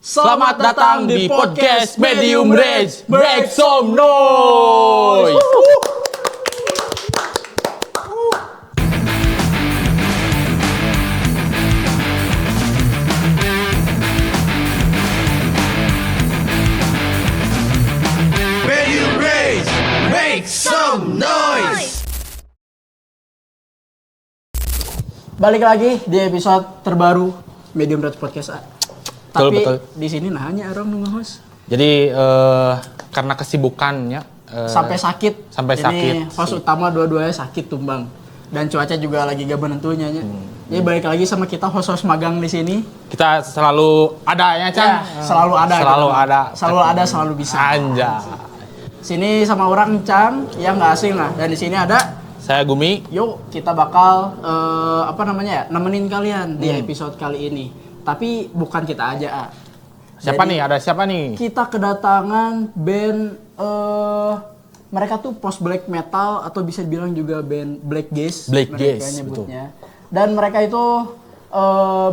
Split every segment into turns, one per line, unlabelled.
Selamat datang di podcast Medium Rage. Make some noise.
Medium Rage, make some noise.
Balik lagi di episode terbaru Medium Rage Podcast. Tapi
betul.
di sini nanya orang nunggu host.
Jadi karena kesibukannya
Sampai sakit.
sampai
Ini
sakit.
host utama dua-duanya sakit tumbang. Dan cuaca juga lagi gak menentunya. Jadi balik lagi sama kita host-host magang di sini.
Kita selalu ada ya, Cang?
Selalu ada.
Selalu
gitu.
ada.
Selalu ada, selalu bisa.
Anjay.
Sini sama orang Cang yang nggak asing lah. Dan di sini ada
Saya Gumi.
yuk kita bakal nemenin kalian di episode kali ini. Tapi bukan kita aja.
Siapa
Jadi,
nih? Ada siapa nih?
Kita kedatangan band mereka tuh post black metal atau bisa dibilang juga band black gaze.
Black
mereka
gaze,
nyebutnya. Dan mereka itu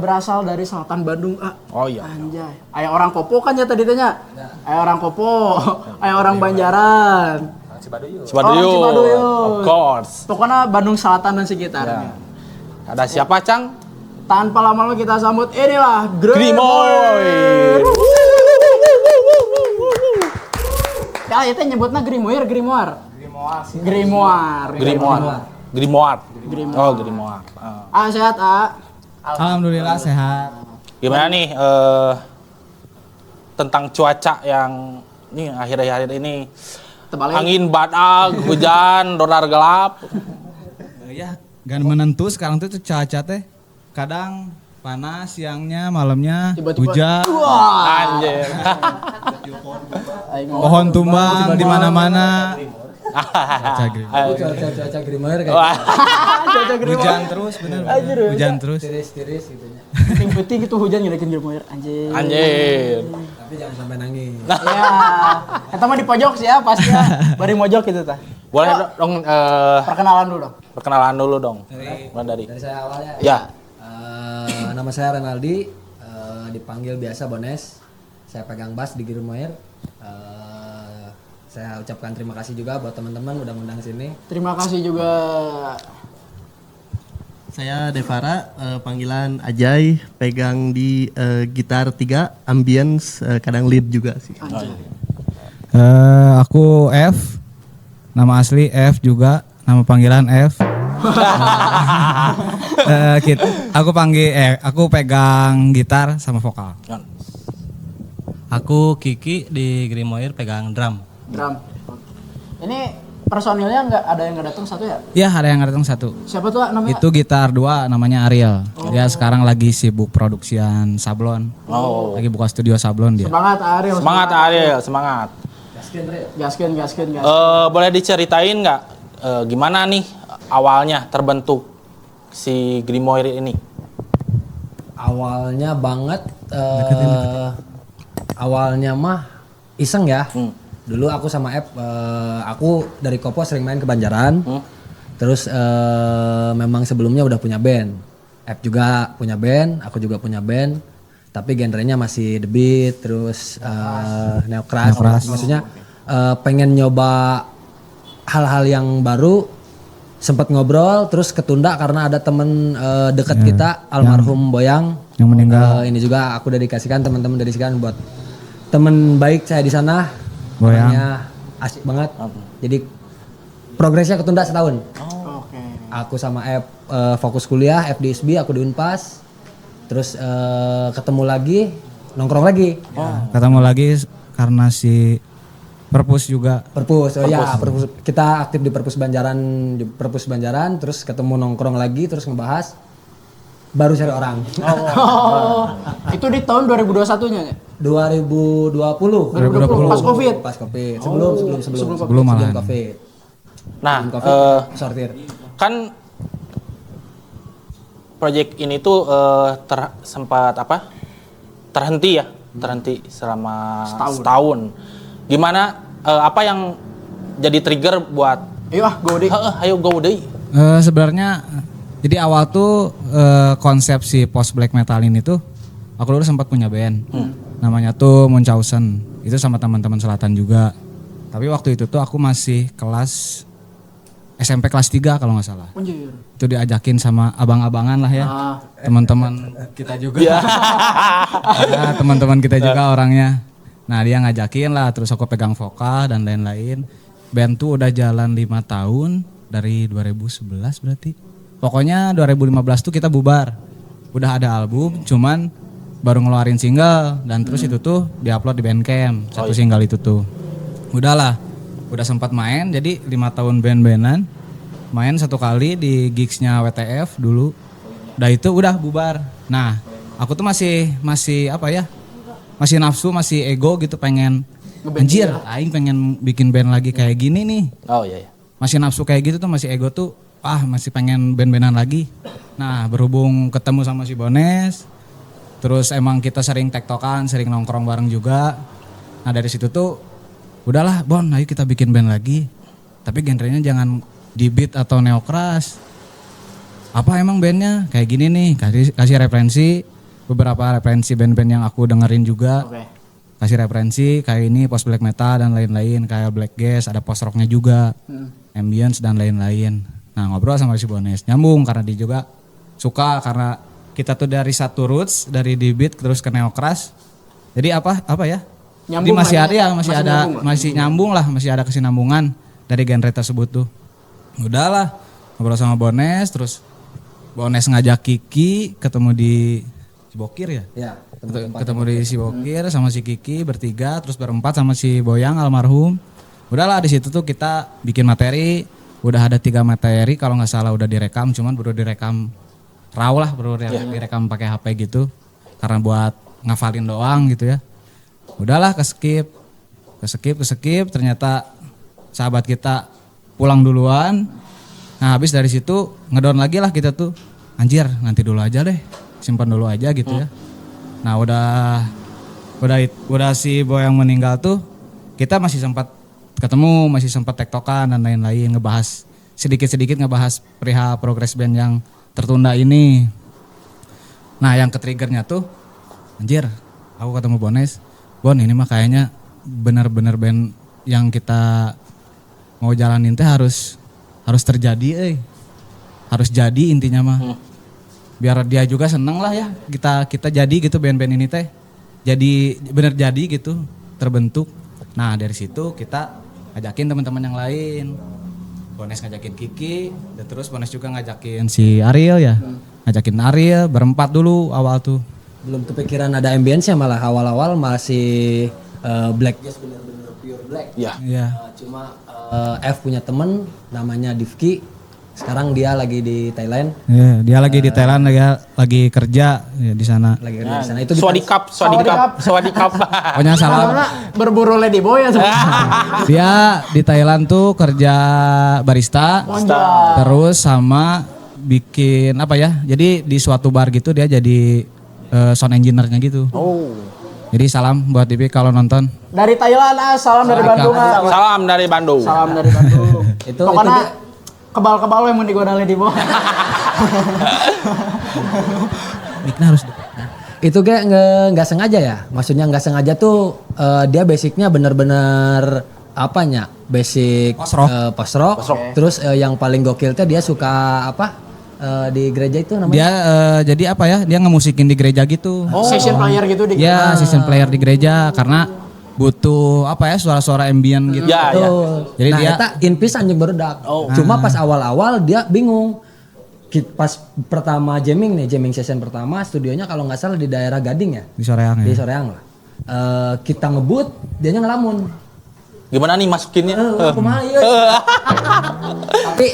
berasal dari selatan Bandung.
Oh iya.
Anjay. Aya orang Kopo kan ya tadi tanya. Aya orang Kopo, aya orang Banjaran.
Cibaduyut.
Cibaduyut.
Of course.
Pokoknya Bandung Selatan dan sekitarnya.
Ada siapa, Cang?
Tanpa lama-lama kita sambut inilah
Grimoire.
Ya, itu nyebutnya Grimoire.
Grimoire. Oh, Grimoire.
Sehat,
Alhamdulillah sehat.
Gimana nih tentang cuaca yang nih akhir-akhir ini
Terbalik.
angin badak, hujan, dolar gelap.
Ya, gak menentu sekarang tuh cuaca teh. Kadang panas siangnya, malamnya
Tiba-tiba,
hujan.
Anjir.
Pohon tumbang di mana-mana.
Cuaca Grimoire kayak
Wah,
Hujan terus bener. Hujan terus.
tiris-tiris gitu ya.
penting itu hujan ngelekin Grimoire anjir.
anjir.
Tapi jangan sampai nangis.
Ya, eta mah di pojok sih ya pasti ya. Bari mojok gitu tah.
Boleh dong
Perkenalan dulu dong.
perkenalan dulu dong. Mulai dari.
Dari saya awalnya.
Ya.
Nama saya Renaldi, dipanggil biasa Bones. Saya pegang bass di Grimoire. Saya ucapkan terima kasih juga buat teman-teman udah ngundang sini.
Terima kasih juga.
Saya Devara, panggilan Ajay, pegang di gitar 3, ambience, kadang lead juga sih.
Anjir.
Aku F. Nama asli F juga. Nama panggilan F. Aku pegang gitar sama vokal.
Aku Kiki di Grimoire pegang drum.
Drum. Ini personilnya nggak ada yang nggak datang satu ya?
Ya, ada yang datang satu.
Siapa tuh namanya?
Itu gitar 2 namanya Ariel. Dia sekarang lagi sibuk produksian sablon.
Oh.
Lagi buka studio sablon dia.
Semangat Ariel.
Semangat Ariel, semangat.
Gaskin.
Boleh diceritain nggak gimana nih awalnya terbentuk si Grimoire ini?
Awalnya banget, awalnya mah iseng ya. Dulu aku sama F, aku dari Kopo sering main ke Banjaran. Terus memang sebelumnya udah punya band. F juga punya band, aku juga punya band. Tapi genrenya masih The Beat, terus neokras. Maksudnya pengen nyoba hal-hal yang baru. Sempat ngobrol, terus ketunda karena ada temen deket kita, almarhum Boyang.
Yang meninggal.
Ini juga aku dedikasikan, teman-teman dedikasikan buat temen baik saya di sana.
Boyang.
Orangnya asik banget. Jadi progresnya ketunda setahun.
Oke.
Aku sama F fokus kuliah, F di ISBI, aku di Unpas. Terus ketemu lagi, nongkrong lagi.
Ketemu lagi karena si Perpus juga.
Perpus, Perpus. Kita aktif di Perpus Banjaran, terus ketemu nongkrong lagi, terus ngebahas. Baru cari orang.
Itu di tahun 2021-nya ya?
2020.
2020 pas Covid.
Pas Covid. Sebelum
Sebelum malahan.
Covid.
Nah,
Sebelum Covid sortir.
kan proyek ini tuh sempat terhenti ya, terhenti selama setahun. Gimana apa yang jadi trigger buat ayo go deh.
Sebenarnya jadi awal tuh konsep si post black metal ini tuh aku dulu sempat punya band. namanya tuh Munchausen. Itu sama teman-teman selatan juga. Tapi waktu itu tuh aku masih kelas SMP kelas 3 kalau nggak salah.
Anjir.
Itu diajakin sama abang-abangan lah ya. Teman-teman kita juga. Nah, teman-teman kita juga orangnya. Nah, dia ngajakin lah, terus aku pegang vokal dan lain-lain. Band tuh udah jalan 5 tahun dari 2011 berarti. Pokoknya 2015 tuh kita bubar. Udah ada album, cuman baru ngeluarin single dan terus itu tuh diupload di Bandcamp. Satu single itu tuh. Udahlah, udah sempat main jadi 5 tahun band-bandan. Main 1 kali di gigsnya WTF dulu. Udah itu udah bubar. Nah, aku tuh masih apa ya? Masih nafsu, masih ego gitu pengen anjir, aing pengen bikin band lagi kayak gini nih.
Oh iya.
Masih nafsu kayak gitu tuh, masih ego tuh, masih pengen band-bandan lagi. Nah, berhubung ketemu sama si Bones, terus emang kita sering tektokan, sering nongkrong bareng juga. Nah, dari situ tuh udahlah Bon, ayo kita bikin band lagi. Tapi genrenya jangan di beat atau neokras. Apa emang bandnya? Kayak gini nih, kasih referensi, beberapa referensi band-band yang aku dengerin juga. Kasih referensi kayak ini post black metal dan lain-lain, kayak Black Gas, ada post rocknya juga, ambience dan lain-lain. Nah, ngobrol sama si Bones, nyambung karena dia juga suka karena kita tuh dari satu roots, dari di beat terus ke neokras. Jadi apa ya? Jadi masih nyambung lah, masih ada kesinambungan dari genre tersebut tuh. Udahlah, ngobrol sama Bones, terus Bones ngajak Kiki ketemu di Cibokir ya?
Ya,
Ketemu di Cibokir sama si Kiki bertiga, terus berempat sama si Boyang almarhum. Udahlah di situ tuh kita bikin materi, udah ada 3 materi kalau nggak salah udah direkam, cuman baru direkam raw lah, baru direkam pakai HP gitu. Karena buat ngafalin doang gitu ya. Udahlah ke skip, ternyata sahabat kita pulang duluan. Nah, habis dari situ ngedown lagi lah kita tuh. Anjir, nanti dulu aja deh. Simpan dulu aja gitu ya. Nah, udah si Boy yang meninggal tuh, kita masih sempat ketemu, masih sempat tektokan dan lain-lain, ngebahas sedikit-sedikit ngebahas perihal progress band yang tertunda ini. Nah, yang ke-triggernya tuh, anjir, aku ketemu Bones. Bon, ini mah kayaknya benar-benar band yang kita mau jalanin teh harus terjadi, harus jadi intinya mah. Biar dia juga seneng lah ya, kita jadi gitu band-band ini teh. Jadi bener jadi gitu, terbentuk. Nah, dari situ kita ngajakin teman-teman yang lain. Bones ngajakin Kiki, dan terus Bones juga ngajakin si Ariel ya. Ngajakin Ariel, berempat dulu awal tuh.
Belum kepikiran ada ambience-nya, malah awal-awal masih Black Gas, bener-bener pure black.
Iya.
Iya.
Cuma F punya temen namanya Divki. Sekarang dia lagi di Thailand.
Iya, dia lagi di Thailand, lagi kerja ya, di sana.
Lagi kerja di sana. Itu
Swadikap.
Pokoknya salam.
Berburu Lady Boy ya.
Dia di Thailand tuh kerja barista. Terus sama bikin apa ya? Jadi di suatu bar gitu dia jadi sound engineer-nya gitu.
Oh.
Jadi salam buat Dipi kalau nonton.
Dari Thailand, salam dari Bandung.
Salam dari Bandung.
Salam dari Bandung.
Itu
Pokoknya kebal-kebal yang mau digoda Lady Boy.
Miknya harus
itu kayak nggak sengaja ya. Maksudnya nggak sengaja tuh dia basicnya bener-bener apanya? Basic post rock. Terus yang paling gokil tuh dia suka apa? Di gereja itu namanya.
Dia jadi apa ya? Dia ngemusikin di gereja gitu.
Session player gitu di
Ya, session player di gereja karena butuh apa ya, suara-suara ambient gitu.
Ya, ya.
Jadi
Nah,
dia
eta in-piece anjing barudak. Cuma pas awal-awal dia bingung. Pas pertama jamming session pertama, studionya kalau nggak salah di daerah Gading ya.
di Soreang
Di
ya.
Soreang lah. Kita ngebut, dianya ngelamun.
Gimana nih masukinnya?
Kumaha ieu? Tapi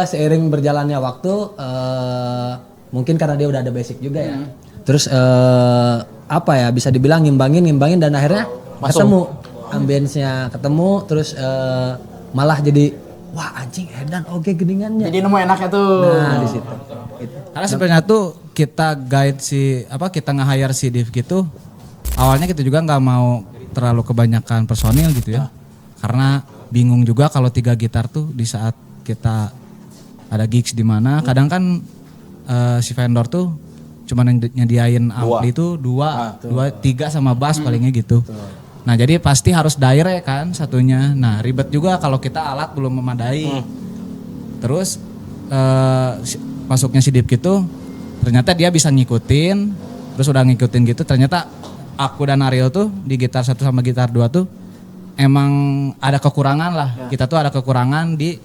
seiring berjalannya waktu, mungkin karena dia udah ada basic juga ya. Terus apa ya, bisa dibilang ngimbangin dan akhirnya ketemu ambience-nya, ketemu terus malah jadi wah anjing edan oke geningannya.
Jadi nemu enaknya tuh.
Nah, di situ. Gitu.
Karena sebenarnya tuh kita guide kita nge-hire si Div gitu. Awalnya kita juga nggak mau terlalu kebanyakan personil gitu ya. Karena bingung juga kalau 3 gitar tuh di saat kita ada gigs di mana, kadang kan si vendor tuh cuma nyediain ampli itu dua, tiga sama bass palingnya gitu. Nah jadi pasti harus direct kan satunya. Nah ribet juga kalau kita alat belum memadai. Terus masuknya si Deep gitu, ternyata dia bisa ngikutin. Terus udah ngikutin gitu, ternyata aku dan Ariel tuh di gitar 1 sama gitar 2 tuh emang ada kekurangan lah. Kita tuh ada kekurangan di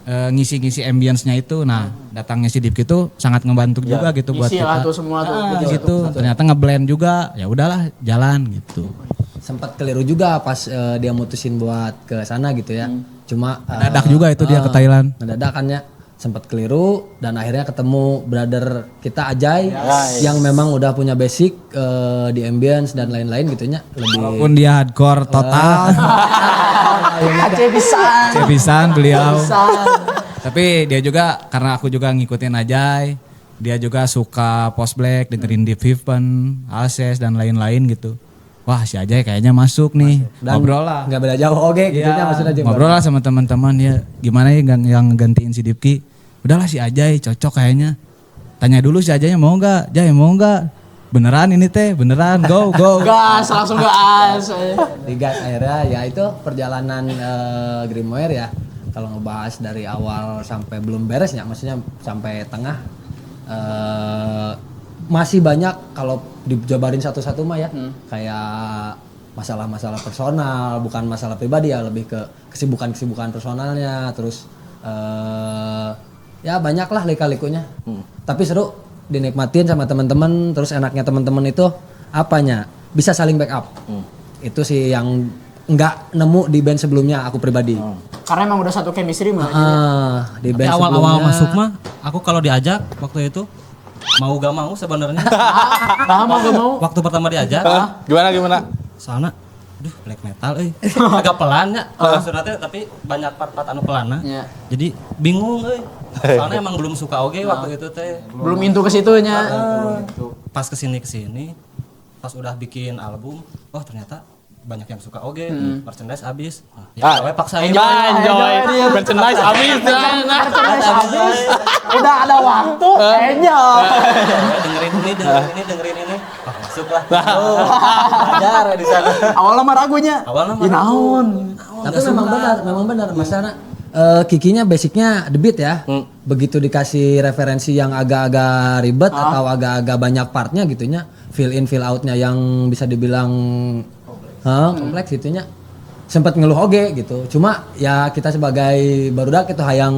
ngisi-ngisi ambience-nya itu. Nah, datangnya si Deep gitu sangat ngebantu juga gitu buat
Isi
kita.
lah tuh semua tuh.
Gitu. Ternyata ngeblend juga. Ya udahlah, jalan gitu.
Sempat keliru juga pas dia mutusin buat ke sana gitu ya. Cuma
Mendadak juga itu dia ke Thailand.
mendadak kan ya, sempat keliru dan akhirnya ketemu brother kita Ajay yang memang udah punya basic di ambience dan lain-lain gitunya lebih
Walaupun dia hardcore total,
Aceh
cebisan beliau. Tapi dia juga karena aku juga ngikutin Ajay, dia juga suka post black, dengerin Deep Heaven, Alces dan lain-lain gitu. Wah si Ajay kayaknya masuk nih.
dan
Ngobrol lah.
nggak beda jauh oke gitunya maksudnya aja.
Ngobrol lah sama teman-teman ya. Gimana ya yang gantiin si Dipki? Udahlah si Ajay cocok kayaknya. Tanya dulu si Ajaynya mau nggak? Jay mau nggak? Beneran ini teh, beneran go.
Gas, langsung gas.
Digas akhirnya ya itu perjalanan Grimoire ya. Kalau ngebahas dari awal sampai belum beres ya, maksudnya sampai tengah masih banyak kalau dijabarin satu-satu mah ya. Kayak masalah-masalah personal, bukan masalah pribadi ya, lebih ke kesibukan-kesibukan personalnya, terus ya banyak lah lika-likunya. Tapi seru dinikmatin sama teman-teman, terus enaknya teman-teman itu apanya? Bisa saling backup. Itu sih yang nggak nemu di band sebelumnya aku pribadi.
Karena emang udah satu chemistry mah.
Di
Tapi
band
awal-awal
sebelumnya
masuk mah, aku kalau diajak waktu itu mau gak mau sebenarnya.
Mau gak mau?
Waktu pertama diajak,
Gimana?
soalnya, aduh black metal, agak pelan ya. Maksudnya teh, tapi banyak part-part anu pelan
Iya.
Jadi bingung, soalnya emang belum suka oge waktu itu teh.
Belum into ke situnya.
Pas kesini pas udah bikin album, oh ternyata banyak yang suka oge, merchandise habis. Ya, we paksain.
Enjoy. Merchandise habis.
Udah ada waktu, enjoy.
dengerin ini. Oh, masuk lah. Ajar di sana.
Awalnya mah ragunya.
Awalnya mah
Ya naon.
Tapi memang benar masalah Kikinya basicnya The Beat ya. Begitu dikasih referensi yang agak-agak ribet atau agak-agak banyak partnya gitunya, fill in fill outnya yang bisa dibilang kompleks gitunya. Sempat ngeluh oge gitu. Cuma ya kita sebagai barudak itu hayang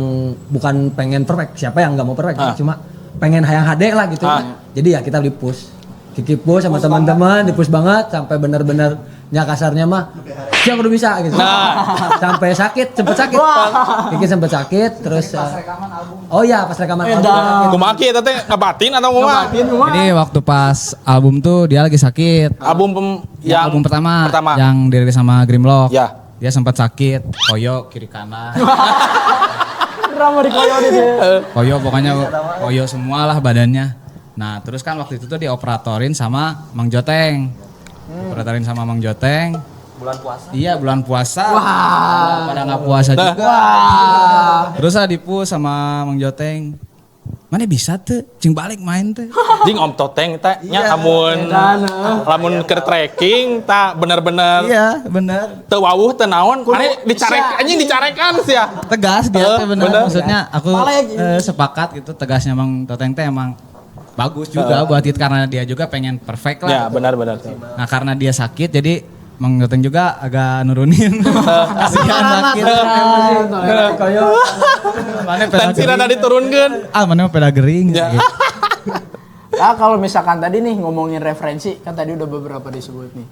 bukan pengen perfect. Siapa yang nggak mau perfect? Cuma pengen hayang HD lah gitu. Jadi ya kita di push. Kiki push sama teman-teman, di push banget sampai bener-bener nya kasarnya mah siapa udah bisa gitu. Sampai sempet sakit. Kiki sempet sakit terus oh iya pas rekaman album.
Kumaki eta teh ngabatin atau kumaha?
Jadi waktu pas album tuh dia lagi sakit.
Album
Yang album pertama yang dirilis sama Grimlock.
Ya.
Dia sempat sakit, koyo kiri kanan.
Drama di koyo dia.
Koyo pokoknya koyo semua lah badannya. Nah terus kan waktu itu tuh dioperatorin sama Mang Joteng. Operatorin sama Mang Joteng.
Bulan puasa.
Iya bulan puasa. Pada nggak puasa juga. Terus lah dipush sama Mang Joteng. Mana bisa tuh, cing balik main tuh.
Jing Om Toteng teh nya lamun keur trekking tak bener-bener
Iya bener.
teu wawuh teu naon. Ane dicarek anjing dicarekan sih ya.
Tegas dia tuh bener.
bener.
Maksudnya aku sepakat gitu tegasnya Mang Toteng teh emang bagus juga buat it karena dia juga pengen perfect lah.
Ya benar-benar.
Nah karena dia sakit jadi Mang Joteng juga agak nurunin. Kasihan sakit. Mana
Tensi rada diturunkeun.
mana peda gering.
Ya.
Nah kalau misalkan tadi nih ngomongin referensi, kan tadi udah beberapa disebut nih.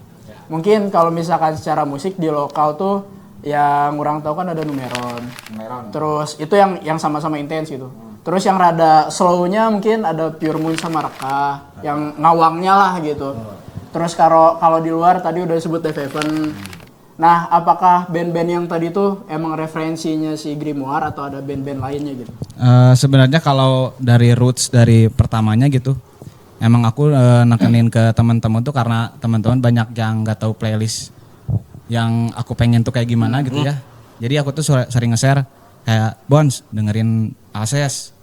Mungkin kalau misalkan secara musik di lokal tuh yang orang tahu kan ada Numeron. Terus itu yang sama-sama intens gitu. Terus yang rada slow-nya mungkin ada Pure Moon sama Reka, yang ngawangnya lah gitu. Terus kalau di luar tadi udah disebut The Heaven. Nah, apakah band-band yang tadi tuh emang referensinya si Grimoire atau ada band-band lainnya gitu?
Sebenarnya kalau dari roots dari pertamanya gitu, emang aku nekenin ke teman-teman tuh karena teman-teman banyak yang nggak tahu playlist yang aku pengen tuh kayak gimana gitu ya. Jadi aku tuh sering nge-share kayak Bons dengerin Alces,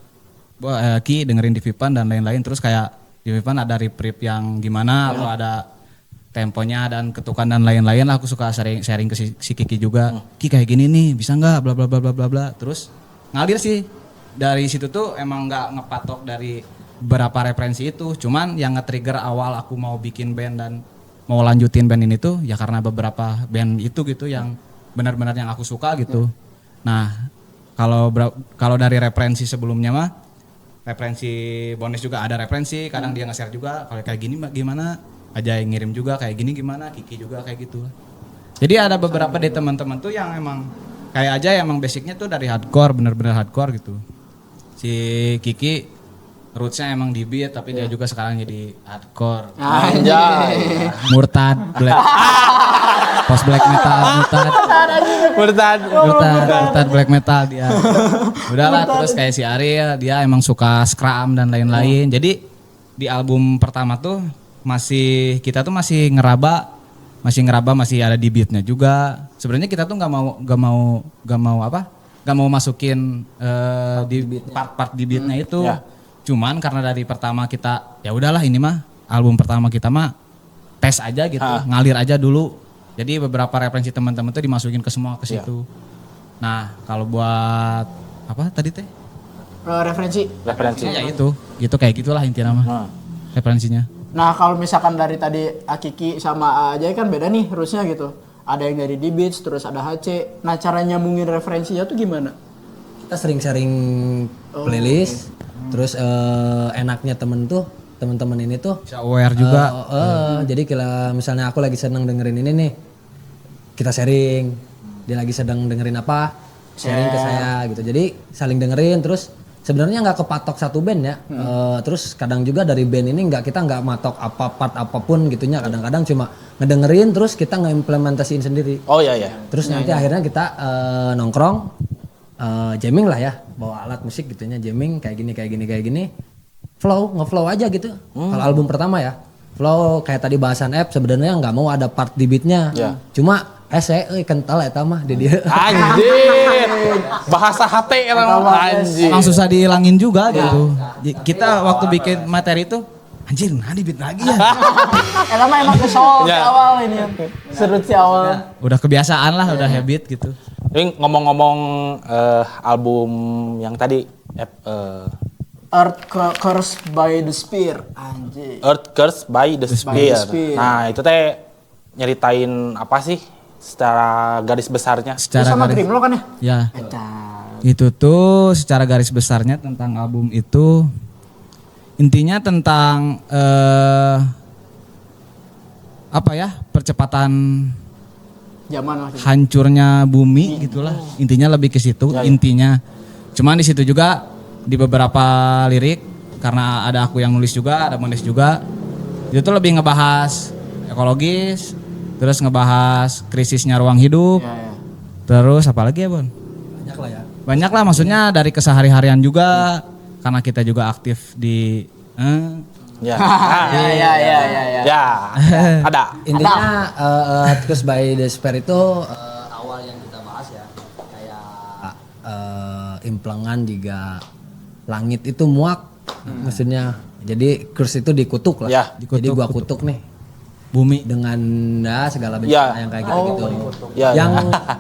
Ki dengerin Divipan dan lain-lain. Terus kayak Di Vivan ada rip yang gimana atau ada temponya dan ketukan dan lain-lain lah. Aku suka sharing ke si Kiki juga. Ki kayak gini nih, bisa nggak? Bla bla bla bla bla bla. Terus ngalir sih. Dari situ tuh emang nggak ngepatok dari berapa referensi itu. Cuman yang nge-trigger awal aku mau bikin band dan mau lanjutin band ini tuh ya karena beberapa band itu gitu yang benar-benar yang aku suka gitu. Nah, kalau dari referensi sebelumnya mah referensi Bones juga ada referensi, kadang dia nge-share juga kalau kayak gini gimana, aja yang ngirim juga kayak gini gimana, Kiki juga kayak gitu. Jadi ada beberapa dari teman-teman tuh yang emang kayak aja emang basicnya tuh dari hardcore, bener-bener hardcore gitu. Si Kiki rootsnya emang di beat tapi dia juga sekarang jadi hardcore.
Anjay.
Murtad, post black metal, murtad black metal dia. Udahlah terus kayak si Ariel dia emang suka scrum dan lain-lain. Jadi di album pertama tuh kita tuh masih ngeraba masih ada di beatnya juga. Sebenarnya kita tuh nggak mau masukin di part-part di beatnya itu. Cuman karena dari pertama kita ya udahlah ini mah album pertama kita mah tes aja gitu, ngalir aja dulu. Jadi beberapa referensi teman-teman tuh dimasukin ke semua ke situ. Nah, kalau buat apa tadi teh?
Referensi.
Ya itu, gitu kayak gitulah intinya mah. Referensinya.
Nah, kalau misalkan dari tadi Akiki sama Ajay kan beda nih rootsnya gitu. Ada yang dari D-Beats, terus ada HC. Nah, cara nyambungin referensinya tuh gimana?
Kita sering sharing playlist. Terus enaknya temen-temen ini tuh
bisa aware juga.
Jadi kalau misalnya aku lagi seneng dengerin ini nih, kita sharing. Dia lagi sedang dengerin apa, sharing ke saya gitu. Jadi saling dengerin. Terus sebenarnya nggak kepatok satu band ya. Terus kadang juga dari band ini kita nggak matok part apapun gitunya. Kadang-kadang cuma ngedengerin terus kita ngeimplementasiin sendiri.
Oh iya.
Terus nanti akhirnya kita nongkrong. Jamming lah ya, bawa alat musik gitunya, jamming kayak gini, ngeflow aja gitu. Kalau album pertama ya, flow kayak tadi bahasan app sebenarnya nggak mau ada part di beatnya, cuma kental ya mah di dia.
Anjir, bahasa hati emang anjir.
Emang susah dihilangin juga gitu. Kita waktu bikin materi itu, anjir nah di beat lagi ya.
Emang kesel di awal ini ya, serut si awal.
Udah kebiasaan lah, udah habit gitu.
Ini ngomong-ngomong album yang tadi
Earth Cursed by the Spear, anjir.
Earth Cursed by the Spear. Nah itu teh nyeritain apa sih secara garis besarnya?
Itu sama Grimlock kan ya?
Ya. Itu tuh secara garis besarnya tentang album itu intinya tentang percepatan
zaman lah.
Hancurnya bumi gitulah. Intinya lebih ke situ intinya. Cuman di situ juga di beberapa lirik karena ada aku yang nulis juga, ada menulis juga. Itu tuh lebih ngebahas ekologis, terus ngebahas krisisnya ruang hidup. Terus apa lagi ya, Bon?
Banyak lah ya.
Banyak lah maksudnya dari kesehari-harian juga karena kita juga aktif di
Ya. Ada.
Intinya terus by the Spear itu awal yang kita bahas ya kayak implengan juga langit itu muak maksudnya. Jadi curse itu dikutuk lah. Jadi gua kutuk nih bumi dengan segala bencana yang kayak gitu. Yang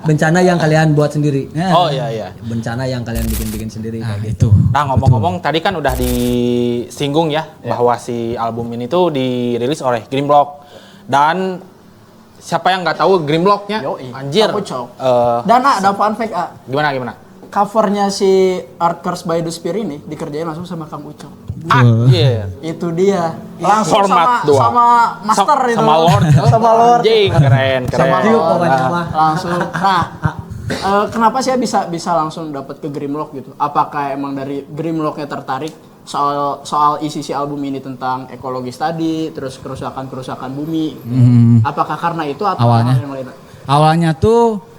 bencana yang kalian buat sendiri.
Oh iya.
Bencana yang kalian bikin sendiri kayak
Itu.
gitu.
Nah ngomong-ngomong tadi kan udah disinggung ya bahwa si album ini tuh dirilis oleh Grimlock dan siapa yang nggak tahu Grimlocknya? Anjir.
Dan ada fun fact
Gimana?
Covernya si Earth Cursed by the Spear ini dikerjain langsung sama Kang Ucok.
Anjir.
Itu dia.
Langsung format
sama master itu.
Sama Lord.
Sama Lord.
Anjing, keren.
Sama Hugh pokoknya mah.
Langsung. Nah, kenapa sih bisa langsung dapat ke Grimlock gitu? Apakah emang dari Grimlocknya tertarik soal isi si album ini tentang ekologis tadi, terus kerusakan bumi? Apakah karena itu atau yang lain?
Awalnya tuh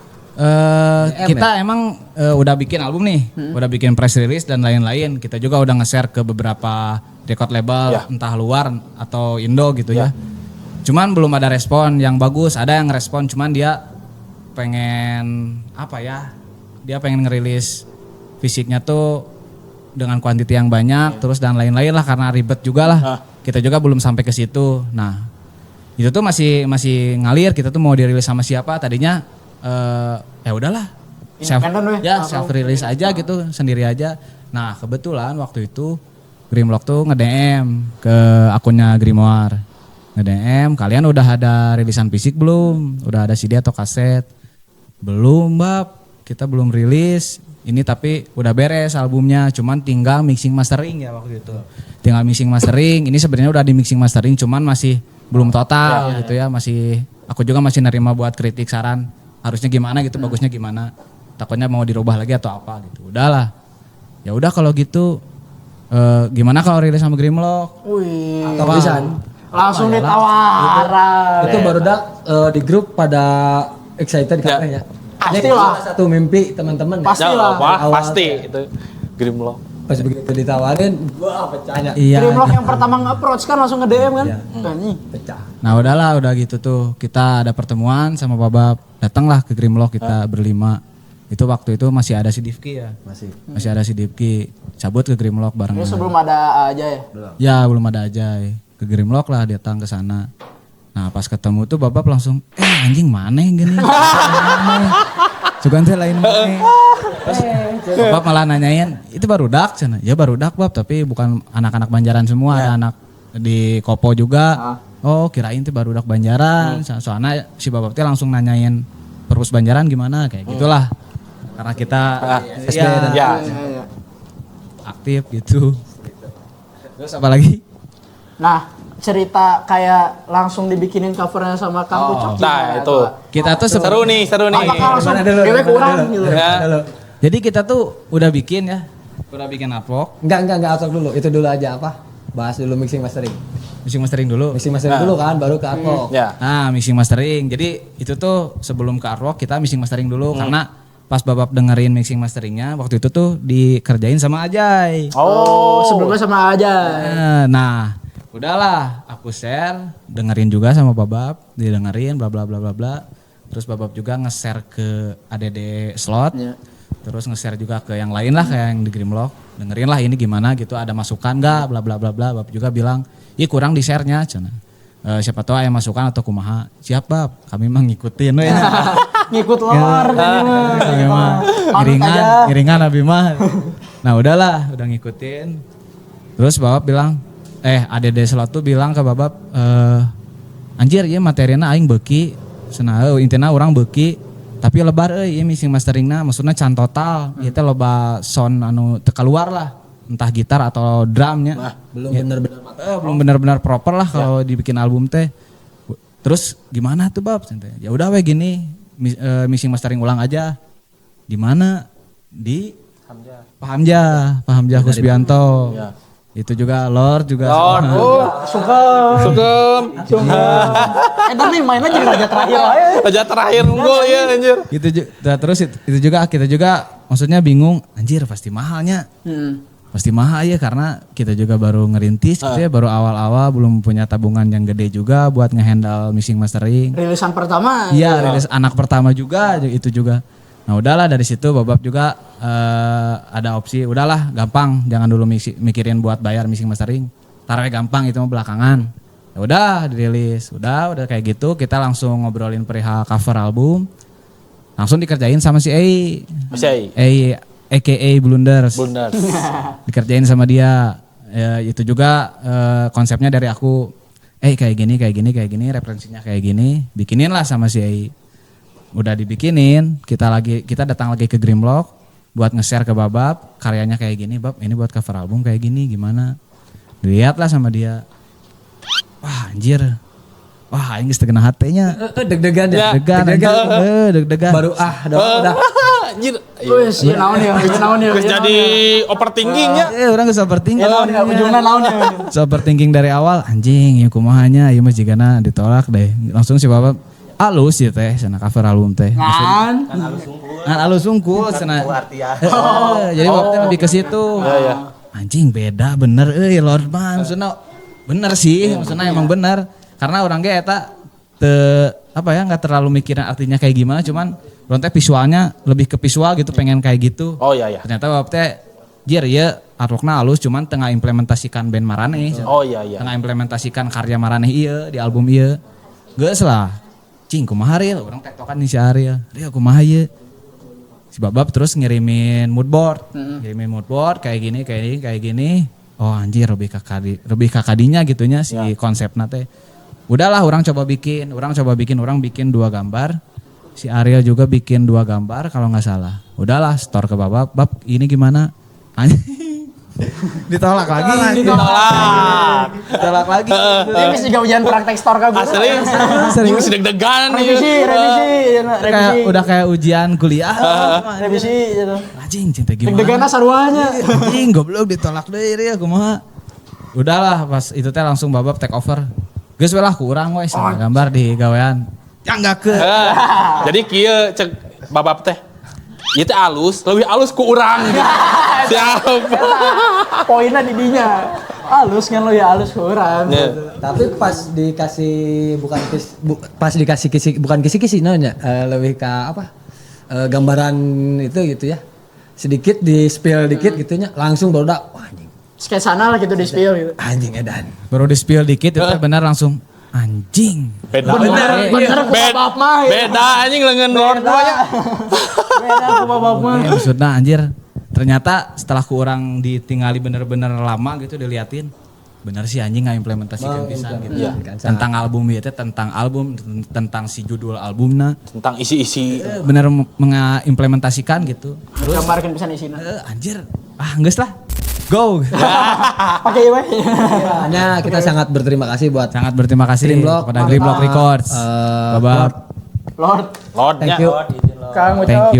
kita emang udah bikin album nih, udah bikin press release dan lain-lain. Kita juga udah nge-share ke beberapa record label, entah luar atau Indo gitu ya. Cuman belum ada respon yang bagus. Ada yang respon, cuman dia pengen dia pengen ngerilis fisiknya tuh dengan kuantiti yang banyak, terus dan lain-lain lah karena ribet juga lah. kita juga belum sampai ke situ. Nah, itu tuh masih ngalir, kita tuh mau dirilis sama siapa tadinya ya udahlah.
Independen weh.
Self release aja gitu, sendiri aja. Nah, kebetulan waktu itu Grimlock tuh nge-DM ke akunnya Grimoire. Nge-DM, kalian udah ada rilisan fisik belum? Udah ada CD atau kaset? Belum, Bab. Kita belum rilis. Ini tapi udah beres albumnya, cuman tinggal mixing mastering ya waktu itu. Tinggal mixing mastering. Ini sebenarnya udah di mixing mastering, cuman masih belum total gitu ya. Masih aku juga masih nerima buat kritik saran. Harusnya gimana gitu, bagusnya gimana. Takutnya mau dirubah lagi atau apa gitu. Udahlah. Ya udah kalau gitu gimana kalau rilis sama Grimlock?
Wih.
Atau bisa
Langsung ditawaran.
itu baru di grup pada excited katanya.
Pastilah.
Satu mimpi teman-teman.
Pastilah.
Pasti itu Grimlock.
Pas begitu ditawarin, wah pecahnya.
Iya.
Grimlock yang pertama nge-approach kan langsung nge-DM kan? Anjing.
Pecah.
Nah udahlah, udah gitu tuh kita ada pertemuan sama Babab, datanglah ke Grimlock kita berlima. Itu waktu itu masih ada si Divki ya, masih ada si Divki, cabut ke Grimlock bareng.
Ini sebelum ada aja ya?
Ya belum ada aja, ke Grimlock lah datang ke sana. Nah pas ketemu tuh Babab langsung, anjing mana yang gini? Juga nanti lain mana? Terus Babab malah nanyain, itu barudak sana? Ya barudak Bab, tapi bukan anak-anak Banjaran semua, ada anak di Kopo juga. Oh kirain tuh barudak Banjaran, soalnya si Babab tuh langsung nanyain perpus Banjaran gimana, kayak gitulah. Karena kita aktif gitu. Terus apa lagi?
Nah, cerita kayak langsung dibikinin covernya sama Kang Ucok.
Nah, itu.
Kita tuh
Seru nih.
Apakah langsung dewe kurang gitu?
Ya.
Jadi kita tuh udah bikin ya, udah bikin artwork,
Enggak atok dulu. Itu dulu aja apa? Bahas dulu mixing mastering.
mixing mastering dulu.
Mixing mastering dulu kan, baru ke artwork.
Ya.
Nah, mixing mastering. Jadi itu tuh sebelum ke artwork kita mixing mastering dulu karena pas Babab dengerin mixing masteringnya waktu itu tuh dikerjain sama Ajay.
Oh, sebelumnya sama aja.
Nah, udahlah aku share, dengerin juga sama Babab, didengerin bla bla bla bla bla. Terus Babab juga nge-share ke ADD slot. Terus nge-share juga ke yang lain lah kayak yang di Grimlock. Dengerin lah ini gimana gitu, ada masukan enggak bla bla bla bla. Babab juga bilang, "Ih kurang di share-nya." Cenah. Siapa tahu ada masukan atau kumaha. Siap Bab, kami mah ngikutin we.
Ngikut lor.
Iringan abi mah. Nah udahlah, udah ngikutin. Terus Babab bilang, ADD slot tuh bilang ke Babab, anjir ya materina aing beuki. Cenah intina urang beuki. Tapi lebar ieu mixing masteringna maksudnya can total. Ieu teh loba sound anu teu keluar lah. Entah gitar atau drumnya.
Belum benar-benar
belum benar-benar proper lah kalau dibikin album teh. Terus gimana tuh Bab? Ya udah we gini, mixing mastering ulang aja. Di mana? Di Pak Hamzah Kusbianto. Ya. Itu juga Lord juga.
Sugem.
Edan nih mainnya jadi raja terakhir aja.
Raja terakhir unggul ya anjir.
Gitu terus itu juga kita juga maksudnya bingung, anjir pasti mahalnya. Pasti mahal ya karena kita juga baru ngerintis gitu ya, baru awal-awal belum punya tabungan yang gede juga buat ngehandle mixing mastering.
Rilisan pertama.
Iya, rilis anak pertama juga itu juga. Nah udahlah dari situ Babab juga ada opsi, udahlah gampang, jangan dulu mikirin buat bayar mixing mastering. Taruh gampang itu mah belakangan. Ya udah dirilis, udah kayak gitu kita langsung ngobrolin perihal cover album. Langsung dikerjain sama si Ei. AKA Blunders. Dikerjain sama dia. Ya, itu juga konsepnya dari aku. Kayak gini, referensinya kayak gini. Bikinin lah sama si Ei. Udah dibikinin, kita datang lagi ke Grimlock buat nge-share ke Babab, karyanya kayak gini, Bab, ini buat cover album kayak gini, gimana? Dilihat lah sama dia. Wah, anjir. Wah, ini setengah hatinya.
Deg-degan ya.
Deg-degan.
Baru udah.
Anjir.
Wes, naon ya.
Terus jadi overthinking ya.
Orang geus overthinking.
Ujungna naon ya.
Overthinking dari awal, anjing, ieu kumahanya, ieu mah jigana ditolak deh. Langsung si Babab alus ya teh, sana cover album teh.
Kan
alus sungkul sana. Jadi waktu lebih ke situ. Anjing beda bener Lord Man. Maksudnya bener sih, maksudnya emang bener. Karena orang ge eta enggak terlalu mikirin artinya kayak gimana, cuman orang teh visualnya lebih ke visual gitu, pengen kayak gitu.
Oh iya.
Ternyata Babab teh Jir ya artworkna halus cuman tengah implementasikan band Maraneh.
Oh iya.
Tengah implementasikan karya Maraneh ieu di album ieu. Geus lah. Cing kumaha Ariel, urang tektokan nih si Ariel. Ariel kumaha ieu? Si Babab terus ngirimin mood board. Ngirimin mood board kayak gini. Oh anjir lebih ka kadinya gitunya si konsepna teh. Udahlah orang coba bikin, orang bikin 2 gambar. Si Ariel juga bikin 2 gambar kalau nggak salah. Udahlah store ke Babab, Bab ini gimana? Ditolak lagi. Ditolak lagi.
Ini mesti gak ujian praktek store ka guru.
Asli. Serius deg-degan
Revisi.
Udah kayak ujian kuliah.
Revisi gitu.
Anjing cinta gimana?
Deg-deganna saruanya.
Anjing goblok ditolak deui ya kumaha. Udahlah pas itu teh langsung Babab take over. Geus we lah ku urang we gambar di gawean. Janggake.
Jadi kieu cek Babab teh. Ieu teh alus, lebih alus ku urang. Siapa?
Poinnya di dinya. Halus kan lo ya halus ke orang.
Tapi pas dikasih bukan kisi-kisi namanya, lebih ke apa? Gambaran itu gitu ya. Sedikit di spill dikit gitunya, langsung baru dak wah anjing.
Sketsana lah gitu di spill gitu.
Anjing edan.
Baru di spill dikit itu benar langsung anjing.
Beda.
Bener ku babab mah.
Beda anjing leungeun Lord nya.
Beda ku babab mah.
Ya, maksudnya anjir. Ternyata setelah ku orang ditinggali bener-bener lama gitu diliatin. Bener sih anjing implementasikan pisan gitu.
Iya.
Tentang album itu tentang album, tentang si judul albumna.
Tentang isi-isi.
Bener mengimplementasikan gitu.
Terus gambarkeun pisan isina.
Anjir. Geus lah. Go.
Pakai we.
Hanya kita sangat berterima kasih buat
Sangat berterima kasih
Grimlock.
kepada Grimlock Records. Babab.
Lord.
thank you.
Kang Ucap.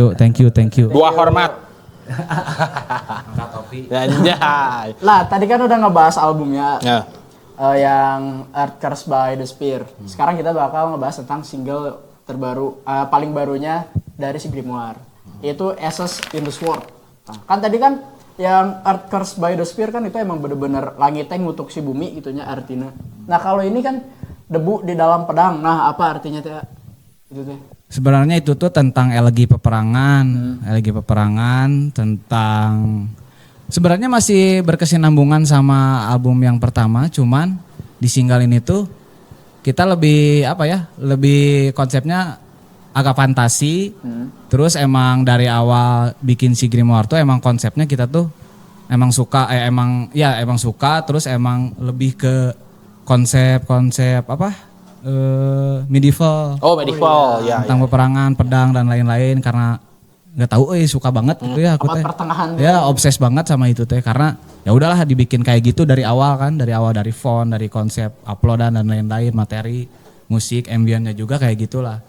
Thank you.
Dua hormat.
Angkat topi.
Anjay.
Lah, tadi kan udah ngebahas albumnya.
Ya.
Yang Earth Cursed by the Spear. Sekarang kita bakal ngebahas tentang single terbaru, paling barunya dari si Grimoire. Yaitu Ashes in the Sword. Nah, kan tadi kan yang Earth Cursed by the Spear kan itu emang bener-bener langitnya ngutuk si bumi gitunya artinya. Nah kalau ini kan debu di dalam pedang. Nah apa artinya teh? Itu teh.
Sebenarnya itu tuh tentang elegi peperangan, tentang sebenarnya masih berkesinambungan sama album yang pertama, cuman di single ini tuh kita lebih lebih konsepnya agak fantasi. Terus emang dari awal bikin si Grimoire tuh emang konsepnya kita tuh emang suka terus emang lebih ke konsep medieval.
Oh, medieval. Ya.
Tentang peperangan, pedang dan lain-lain karena nggak tahu suka banget gitu ya aku teh.
Pertengahan.
Ya, obses banget sama itu teh karena ya udahlah dibikin kayak gitu dari awal dari font, dari konsep uploadan dan lain-lain, materi, musik, ambience-nya juga kayak gitulah.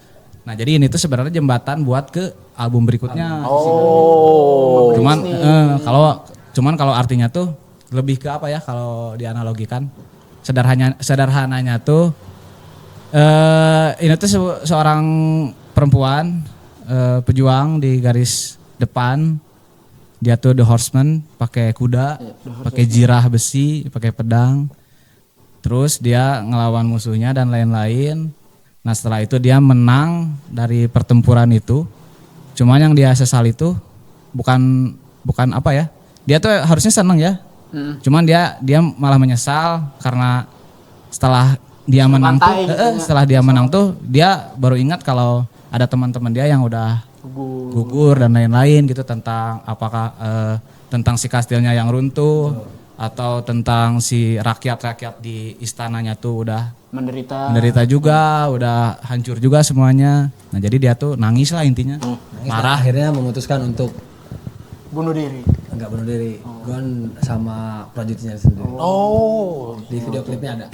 Nah, jadi ini tuh sebenarnya jembatan buat ke album berikutnya.
Oh.
Cuman kalau artinya tuh lebih ke apa ya kalau dianalogikan sederhananya tuh ini tuh seorang perempuan pejuang di garis depan. Dia tuh the horseman, pakai kuda, pakai jirah besi, pakai pedang. Terus dia ngelawan musuhnya dan lain-lain. Nah, setelah itu dia menang dari pertempuran itu. Cuman yang dia sesal itu bukan apa ya? Dia tuh harusnya senang ya. Cuman dia malah menyesal karena setelah dia menang tuh dia baru ingat kalau ada teman-teman dia yang udah gugur dan lain-lain gitu tentang tentang si kastilnya yang runtuh atau tentang si rakyat-rakyat di istananya tuh udah menderita juga, udah hancur juga semuanya. Nah, jadi dia tuh nangis lah intinya.
Marah akhirnya memutuskan untuk
bunuh diri.
enggak bunuh diri. Gon sama prajuritnya sendiri.
Oh.
Di video klipnya ada.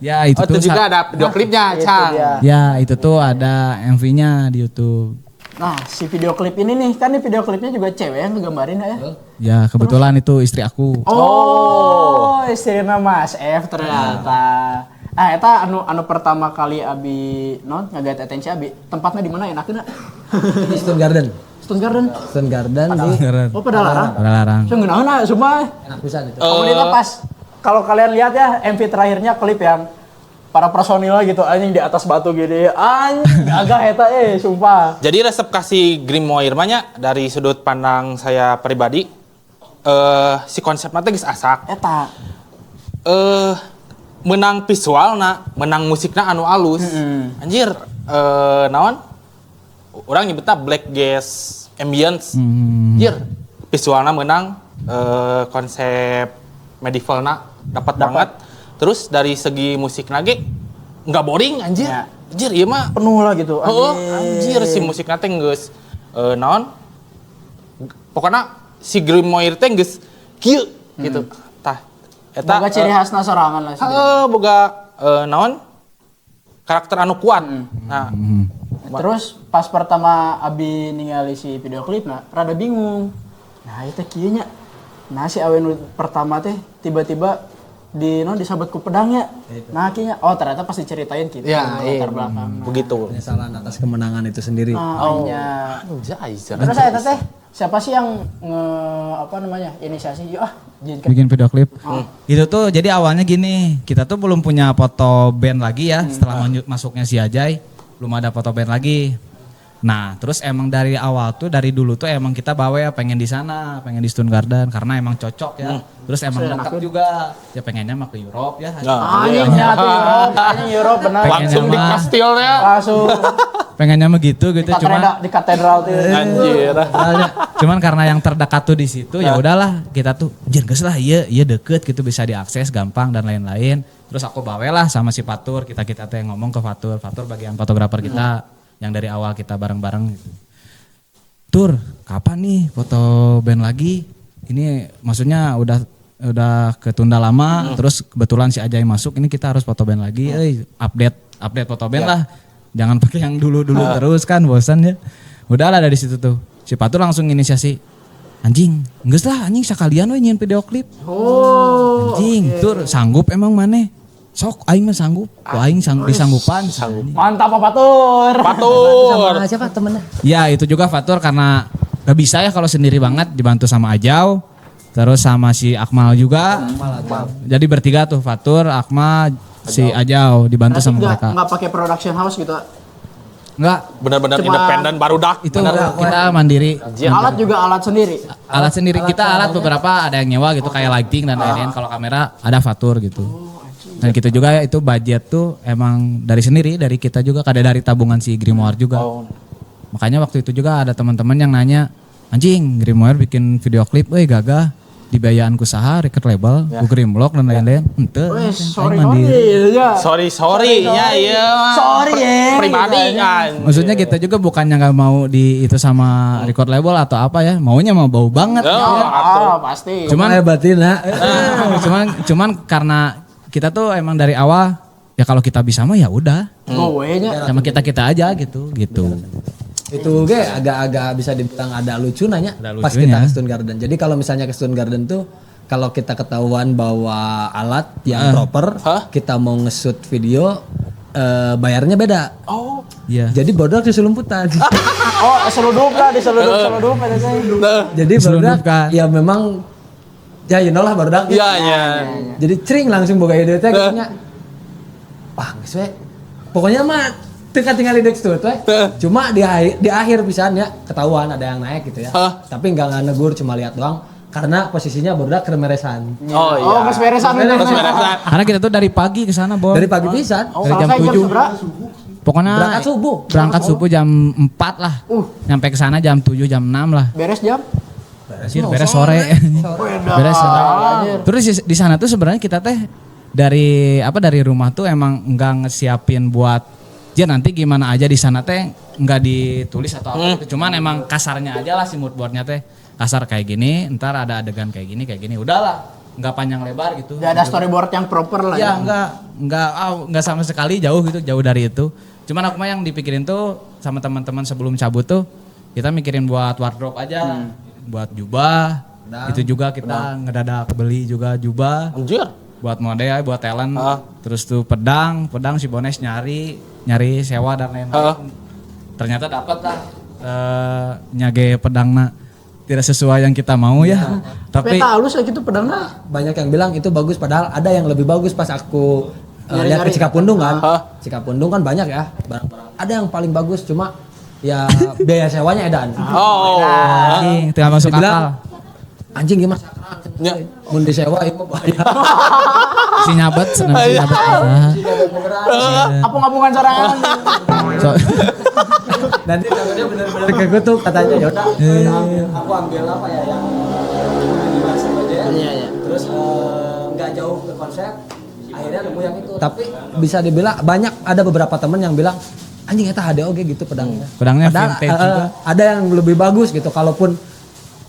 Ya itu tuh
itu juga ada video klipnya,
Itu
Cang.
dia.
Ya itu tuh ada MV-nya di YouTube.
Nah, si video klip ini nih, kan di video klipnya juga cewek yang ngegambarin ya.
Ya kebetulan itu istri aku.
Oh, istrinya Mas F ternyata. Eta anu pertama kali abi ngagait atensi abi. Tempatnya di mana enaknya?
Di Stone Garden.
Stone Garden.
Stone Garden di
Oh, Padalarang.
Larang.
Sungguh semua.
enak pisan itu.
Komunitas pas. Kalau kalian lihat ya MV terakhirnya klip yang para personil gitu anjing di atas batu gede. Anjing agak eta sumpah.
Jadi resep kasih Grimoire nya dari sudut pandang saya pribadi si konsepna teh geus asak.
Eta.
Menang visualna, menang musikna anu alus. Anjir, naon? Urang nyebutna black gas ambience. Anjir, visualna menang, konsep medievalna dapat banget. Terus dari segi musikna ge nggak boring anjir.
Ya.
Anjir, ieu mah
Penuh lah gitu.
anjir si musikna teh geus naon? Pokoknya si Grimoire teh geus kieu gitu. Tah eta
Boga ciri khasna sorangan lah.
boga naon? Karakter anu kuat. Nah,
Terus pas pertama Abi ningali si video klipna rada bingung. Nah, itu kieu nya. Nah, si awen pertama teh tiba-tiba disabet ku pedangnya. Nah, kieu nya ternyata pas diceritain gitu.
Ya,
latar belakang.
begitu.
Penyesalan atas kemenangan itu sendiri.
Nya.
Jaizer.
Terus saya teh siapa sih yang inisiasi? Jadi
Bikin video klip. Itu tuh jadi awalnya gini, kita tuh belum punya foto band lagi ya, setelah masuknya si Ajay, belum ada foto band lagi. Nah, terus emang dari awal tuh, dari dulu tuh emang kita bawa ya pengen di sana, pengen di Stone Garden karena emang cocok ya. Terus emang dekat juga, ya pengennya mah ke Europe ya.
Anjingnya tuh Europe benar.
Langsung di kastil ya.
Langsung
Pengennya mah gitu cuma
di katedral tuh.
Anjir.
cuman karena yang terdekat tuh di situ ya udahlah kita tuh jangan geus lah iya deket gitu bisa diakses gampang dan lain-lain. Terus aku bawelah sama si Fatur, kita teh ngomong ke Fatur bagian fotografer kita yang dari awal kita bareng-bareng gitu. Tur, kapan nih foto band lagi? Ini maksudnya udah ketunda lama, terus kebetulan si Ajay masuk, ini kita harus foto band lagi. Update foto band lah. Jangan pakai yang dulu-dulu terus kan, bosan ya. Udahlah dari situ tuh. Si Fatur langsung inisiasi. Anjing, geus lah anjing sekalian we nyian video klip. Anjing, Tur sanggup emang maneh? Sok aing mah sanggup. Ku aing disanggupan.
Mantap Pak Fatur.
Sama siapa temennya?
Ya itu juga Fatur karena gak bisa ya kalau sendiri banget, dibantu sama Ajau. Terus sama si Akmal juga. Jadi bertiga tuh Fatur, Akmal, si Ajau dibantu
Berarti
sama mereka.
Enggak pakai production house gitu.
Enggak,
Benar-benar
Cuma-
independen barudak.
itu kita mandiri.
Alat juga alat sendiri.
Alat sendiri kita alat beberapa ada yang nyewa gitu kayak lighting dan lain-lain. Kalau kamera ada Fatur gitu. Dan kita juga itu budget tuh emang dari sendiri, dari kita juga, kada dari tabungan si Grimoire juga. Makanya waktu itu juga ada teman-teman yang nanya, anjing Grimoire bikin video klip, gagah, dibayaan ku saha, record label, ku Grimlock dan lain-lain. Henteu.
Sorry ya.
Sorry nya iya.
Sorry ya.
Pribadi kan.
Maksudnya kita juga bukannya nggak mau di itu sama record label atau apa ya, maunya mau bau banget.
Pasti.
Cuman batin
cuman karena kita tuh emang dari awal ya kalau kita bisa mah ya udah.
Gowe-nya.
Sama kita aja gitu.
Itu ge agak-agak bisa dibilang ada lucu nanya
Ada
pas
lucunya.
kita ke Stone Garden. Jadi kalau misalnya ke Stone Garden tuh kalau kita ketahuan bawa alat yang proper, kita mau nge-shoot video bayarnya beda.
Iya.
Jadi bodoh diselumputan.
Seludup ada saya.
Jadi bodoh ya memang ya you know lah bodoh.
Iya.
Jadi cering langsung boga ide teh katanya. Wah, geus we. Pokoknya mah tinggal di Dex tuh cuma di akhir pisan ya ketahuan ada yang naik gitu ya. Tapi enggak negur, cuma lihat doang karena posisinya bodoh kemeresan.
Oh iya.
Mas beresan.
Karena kita tuh dari pagi ke sana, Bon.
Dari pagi pisan.
Dari jam 7. Pokoknya berangkat subuh jam 4 lah. Nyampe ke sana jam 7, jam 6 lah.
Beres jam?
Beres sore. Beres. Terus di sana tuh sebenarnya kita teh dari rumah tuh emang enggak ngesiapin buat nanti gimana aja di sana teh enggak ditulis atau apa gitu. Cuman emang kasarnya aja lah si mood boardnya teh. Kasar kayak gini, ntar ada adegan kayak gini. Udahlah, enggak panjang lebar gitu.
Enggak ada storyboard yang proper lah
ya. Enggak sama sekali jauh dari itu. Cuman aku mah yang dipikirin tuh sama teman-teman sebelum cabut tuh kita mikirin buat wardrobe aja, buat jubah. Itu juga kita ngedadak beli juga jubah.
Anjir.
Buat model, buat talent. Terus tuh pedang si Bones nyari sewa dan lain-lain. Ternyata dapat lah nyage pedangna tidak sesuai yang kita mau ya. Tapi
halus lah gitu pedangnya.
Banyak yang bilang itu bagus padahal ada yang lebih bagus pas aku lihat ke Cikapundung kan. Cikapundung kan banyak ya barang-barang. Ada yang paling bagus cuma ya biaya sewanya edan.
tinggal masuk akal.
Anjing gimana
Ya.
Mun disewa ieu bayar.
Si nyabat senang si nyabat.
Apa ngabungan sorangan?
So,
Nanti dia benar-benar ke gue tuh katanya ya udah aku ambil apa ya yang biasa aja ya.
Iya.
Terus nggak jauh ke konsep akhirnya nemu yang itu. Tapi bisa dibilang banyak ada beberapa temen yang bilang anjing eta HDOG gitu pedangnya.
pedangnya
Padahal
vintage juga.
ada yang lebih bagus gitu kalaupun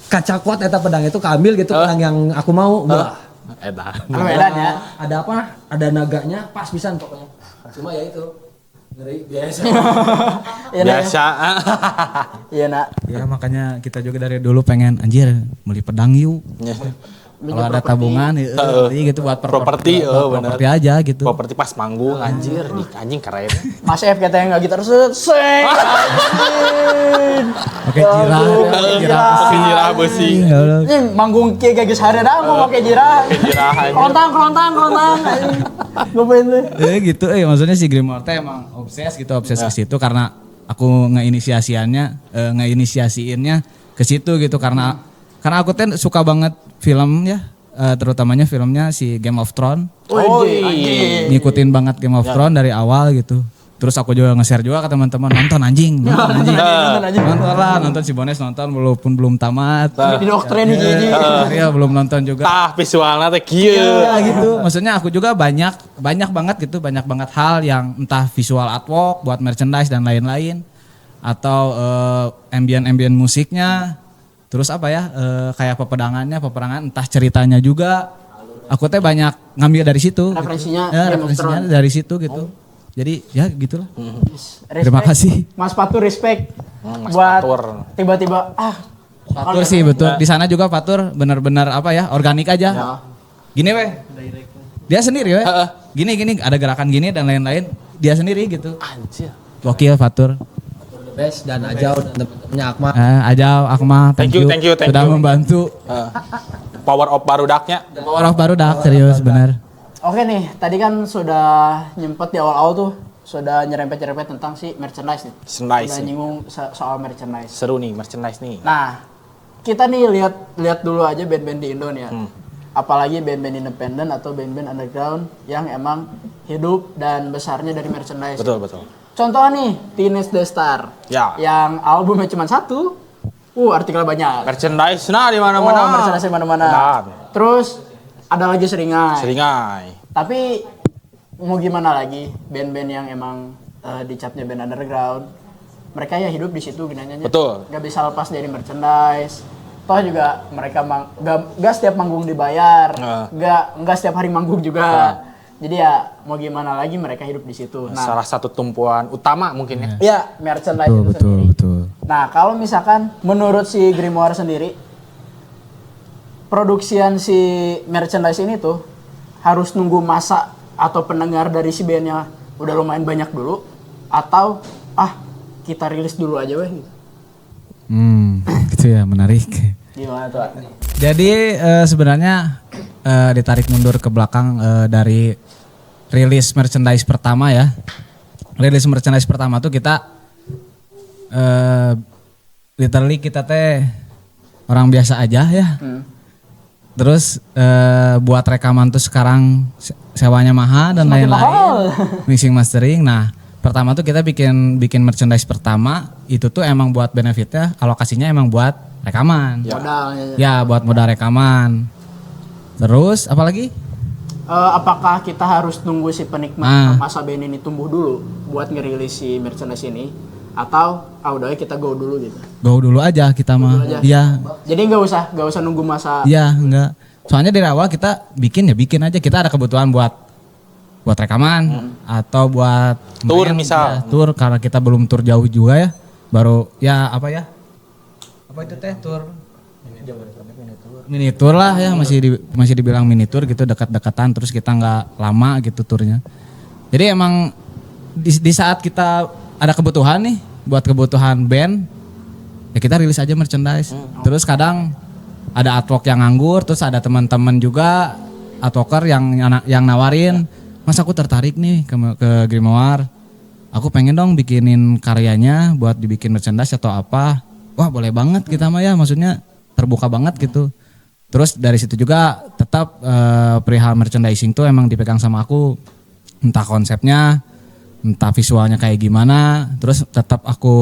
kaca kuat eta pedang itu keambil gitu pedang yang aku mau. Wah,
Eta.
Anu edan ya.
ada apa? Ada naganya pas pisan pokoknya. Cuma ya itu ngeri biasa.
Iya nak.
Biasa.
Iya nak.
Ya makanya kita juga dari dulu pengen anjir beli pedang yuk. Kalau ada tabungan ya beli gitu buat
Properti,
buat
bener.
properti aja gitu.
Properti pas manggung anjir, di anjing keren.
Mas F katanya nggak gitar seng.
Oke jirah,
Pakai jirah besi.
Ini manggung kayak geus hari dah mau pakai jirah.
Jirah aja.
Kelontang. Ngapain tuh?
Gitu maksudnya si Grimoire teh emang obses ke situ karena aku ngeinisiasiinnya ke situ gitu karena aku teh suka banget film ya terutamanya filmnya si Game of Thrones.
Oh iya.
Ngikutin banget Game of Thrones dari awal gitu. Terus aku juga nge-share juga ke teman-teman nonton anjing. Nonton si Bones nonton walaupun belum tamat.
Di doktrin hiji.
Iya belum nonton juga.
Tah visualnya teh kieu.
Ya gitu. Maksudnya aku juga banyak banget hal yang entah visual artwork buat merchandise dan lain-lain atau ambient musiknya. Terus apa ya? Kayak peperangan entah ceritanya juga. Aku teh banyak ngambil dari situ.
Referensinya
gitu. Ya,
Game of
referensinya
Thrones.
dari situ gitu. Jadi ya gitulah.
Respect.
Terima kasih.
Mas Patu respect.
Mas
Buat
Patur.
tiba-tiba
Fatur sih betul. Di sana juga Fatur benar-benar apa ya? Organik aja. Gini weh. Dia sendiri weh. Gini ada gerakan gini dan lain-lain. Dia sendiri gitu.
Anjir.
Wakil Fatur.
Best dan Ajau dan teman-temannya Akmal.
Ajau, Akmal, thank you sudah
you.
membantu.
Power of barudaknya.
Power of barudak serius benar.
Oke nih, tadi kan sudah nyempet di awal-awal tuh, sudah nyerempet-nyerempet tentang si merchandise nih.
Merchandise
Sudah
nih.
nyinggung soal merchandise.
Seru nih merchandise nih.
Nah, kita nih lihat dulu aja band-band di Indo nih ya. Apalagi band-band independen atau band-band underground yang emang hidup dan besarnya dari merchandise.
Betul.
Contoh nih, Teenage The Star.
Ya.
Yang albumnya cuma satu. Artikel banyak.
Merchandise nah di mana-mana.
Merchandise di mana-mana.
Benar.
Terus ada lagi Seringai.
Seringai.
Tapi mau gimana lagi band-band yang emang dicapnya band underground, mereka ya hidup di situ ginanya.
Betul.
Gak bisa lepas dari merchandise. Toh juga mereka gak setiap manggung dibayar, gak setiap hari manggung juga. Jadi ya mau gimana lagi mereka hidup di situ. Nah,
Salah satu tumpuan utama mungkin ya.
ya merchandise itu sendiri.
Betul.
Nah kalau misalkan menurut si Grimoire sendiri, produksian si merchandise ini tuh harus nunggu masa atau pendengar dari si bandnya udah lumayan banyak dulu, atau kita rilis dulu aja weh gitu.
Gitu ya menarik.
Gimana tuh?
Jadi sebenarnya ditarik mundur ke belakang dari rilis merchandise pertama ya. Rilis merchandise pertama tuh kita literally kita teh orang biasa aja ya. Terus buat rekaman tuh sekarang sewanya mahal dan lain-lain. Mixing mastering. Nah, pertama tuh kita bikin merchandise pertama itu tuh emang buat benefitnya, alokasinya emang buat rekaman.
Modalnya.
Ya, buat modal rekaman. Terus apalagi?
Apakah kita harus nunggu si penikmat masa band ini tumbuh dulu buat ngerilis si merchandise ini, atau udah kita go dulu gitu?
Go dulu aja kita mah. Iya.
Jadi nggak usah nunggu masa.
Iya, enggak. Soalnya dari awal kita bikin aja. Kita ada kebutuhan buat rekaman atau buat
Tour
main,
misal.
ya, tour karena kita belum tour jauh juga ya. Baru ya apa ya? Apa itu teh tour? Mini tour lah ya, masih dibilang mini tour gitu, dekat-dekatan, terus kita nggak lama gitu turnya. Jadi emang di saat kita ada kebutuhan nih buat kebutuhan band, ya kita rilis aja merchandise. Terus kadang ada artwork yang nganggur, terus ada teman-teman juga artworker yang nawarin, Mas aku tertarik nih ke Grimoire, aku pengen dong bikinin karyanya buat dibikin merchandise atau apa. Wah boleh banget kita mah ya, maksudnya terbuka banget gitu. Terus dari situ juga tetap perihal merchandising tuh emang dipegang sama aku, entah konsepnya, entah visualnya kayak gimana, terus tetap aku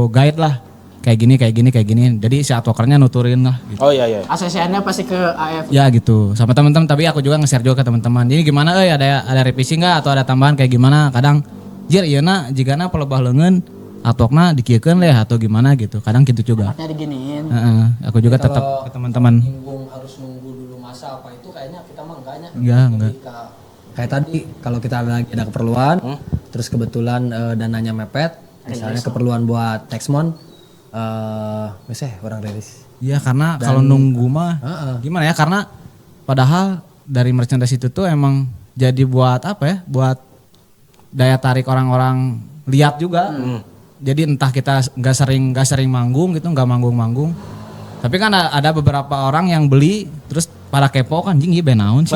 guide lah kayak gini. Jadi si artworkernya nuturin lah gitu.
Oh iya.
ACCN-nya pasti ke AF.
Ya gitu, sama teman-teman, tapi aku juga nge-share juga ke teman-teman. Jadi gimana ada revisi nggak atau ada tambahan kayak gimana? Kadang jir iyeuna jigana pelebah leungeun artworkna dikiekeun leh atau gimana gitu. Kadang gitu juga.
Artnya diginiin.
Aku juga tetap ke teman-teman.
Harus nunggu dulu masa apa itu kayaknya kita mah enggaknya.
Enggak.
Kayak tadi kalau kita lagi ada keperluan, terus kebetulan dananya mepet, misalnya keperluan buat Texmon, misalnya orang rilis.
Iya karena kalau nunggu mah gimana ya, karena padahal dari merchandise itu tuh emang jadi buat apa ya, buat daya tarik orang-orang lihat juga. Jadi entah kita nggak sering manggung gitu, nggak manggung-manggung. Tapi kan ada beberapa orang yang beli terus pada kepo kan, jing band naon sih.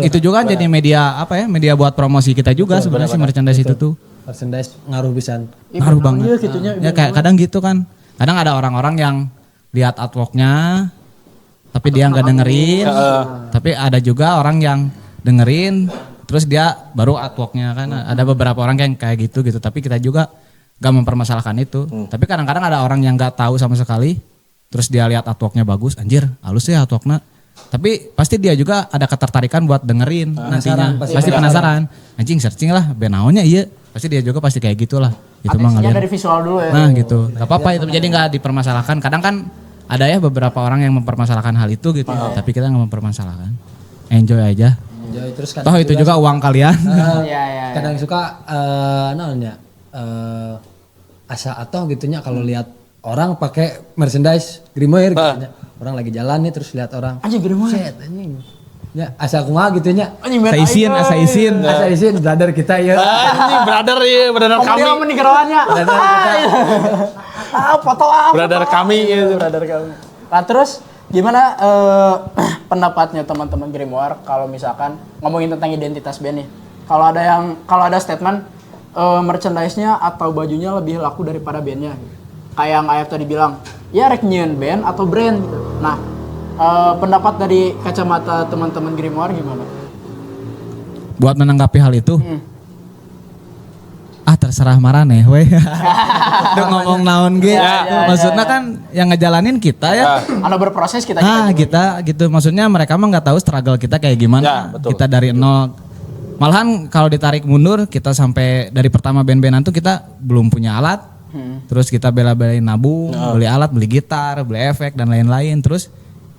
Itu juga kan jadi media apa ya, media buat promosi kita juga sebenarnya si merchandise itu tuh.
Merchandise ngaruh pisan.
Ngaruh banget.
Iya gitunya.
Ya kayak kadang gitu kan. Kadang ada orang-orang yang lihat artworknya tapi dia nggak dengerin. Tapi ada juga orang yang dengerin terus dia baru artworknya kan. Ada beberapa orang yang kayak gitu. Tapi kita juga nggak mempermasalahkan itu. Tapi kadang-kadang ada orang yang nggak tahu sama sekali. Terus dia lihat artworknya bagus, anjir halus ya artworknya. Tapi pasti dia juga ada ketertarikan buat dengerin nantinya. Pasti penasaran. Anjing searching lah band naonnya iya. Pasti dia juga pasti kayak gitulah. Gitu mah
Atensinya
ngeliat.
dari visual dulu ya.
Nah gitu, gak apa-apa itu, jadi gak dipermasalahkan. Kadang kan ada ya beberapa orang yang mempermasalahkan hal itu gitu, tapi kita gak mempermasalahkan. Enjoy aja.
Enjoy terus
Toh itu juga uang kalian.
Iya.
Kadang suka namanya asa atau gitunya kalau lihat orang pakai merchandise Grimoire gitu nya. Orang lagi jalan nih terus lihat orang.
Anjing gede banget.
Set anjing. Ya asa kumaha gitu nya.
Anjing band
Asa izin.
Asa izin brother kita ya.
Anjing brother
Kamu
kami.
dia meni geroannya. Foto apa?
Brother kami itu.
Brother kami. Nah terus gimana pendapatnya teman-teman Grimoire kalau misalkan ngomongin tentang identitas band nih? Kalau ada statement merchandise-nya atau bajunya lebih laku daripada bandnya. Kayak yang AF tadi bilang, ya rek nyieun band atau brand gitu. Nah, pendapat dari kacamata teman-teman Grimoire gimana?
Buat menanggapi hal itu, terserah marane weh. Udah ngomong naon ge. Maksudnya kan yang ngejalanin kita ya.
Anda berproses kita
Kita gitu. Maksudnya mereka mah nggak tahu struggle kita kayak gimana.
Ya, betul.
Kita dari nol. Malahan kalau ditarik mundur kita sampai dari pertama band-bandan tuh kita belum punya alat. Terus kita bela-belain nabung, beli alat, beli gitar, beli efek dan lain-lain. Terus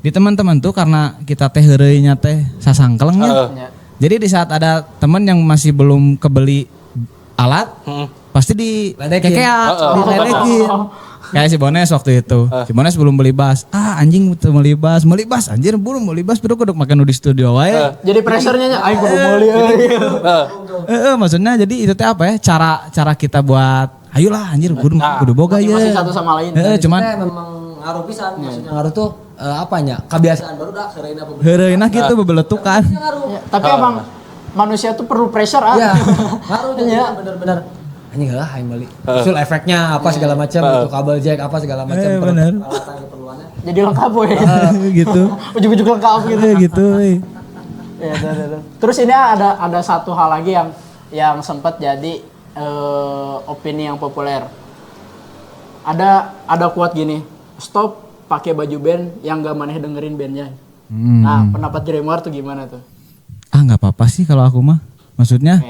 di teman-teman tuh karena kita teh heureuy teh sasangkelengnya. Jadi di saat ada teman yang masih belum kebeli alat, pasti diledekin. Kayak si Bones waktu itu. Si Bones belum beli bass. Anjing tuh beli bass anjir belum beli bass kudu makan di studio wae.
Jadi pressure-nya aing kudu meuli
maksudnya jadi itu teh apa ya? Cara kita buat ayolah anjir kudu boga ya.
Masih satu sama lain.
Cuman
memang ngaruh pisan, maksudnya ngaruh tuh apanya? Kebiasaan baru dah
heureuna gitu bebeletukan.
Tapi emang manusia tuh perlu pressure
Iya. Ngaruh ya benar-benar. Anjing lah aing beli. Usul efeknya apa segala macam, itu kabel jack apa segala macam.
Benar.
Peralatan keperluannya.
jadi lengkap ya.
Gitu.
Ujung-ujung lengkap gitu.
Gitu.
Ya, terus ini ada satu hal lagi yang sempat jadi opini yang populer. Ada quote gini, stop pakai baju band yang gak maneh dengerin bandnya. Nah, pendapat Grimoire tuh gimana tuh?
Nggak apa-apa sih kalau aku mah. Maksudnya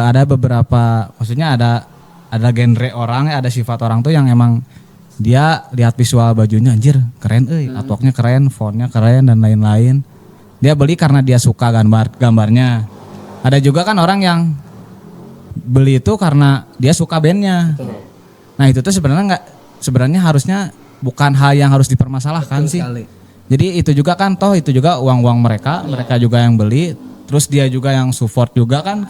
ada beberapa, maksudnya ada genre orang, ada sifat orang tuh yang emang dia lihat visual bajunya anjir keren, artworknya keren, fontnya keren dan lain-lain. Dia beli karena dia suka gambarnya. Ada juga kan orang yang beli itu karena dia suka bandnya. Nah itu tuh sebenarnya harusnya bukan hal yang harus dipermasalahkan sih. Jadi itu juga kan itu juga uang mereka juga yang beli, terus dia juga yang support juga kan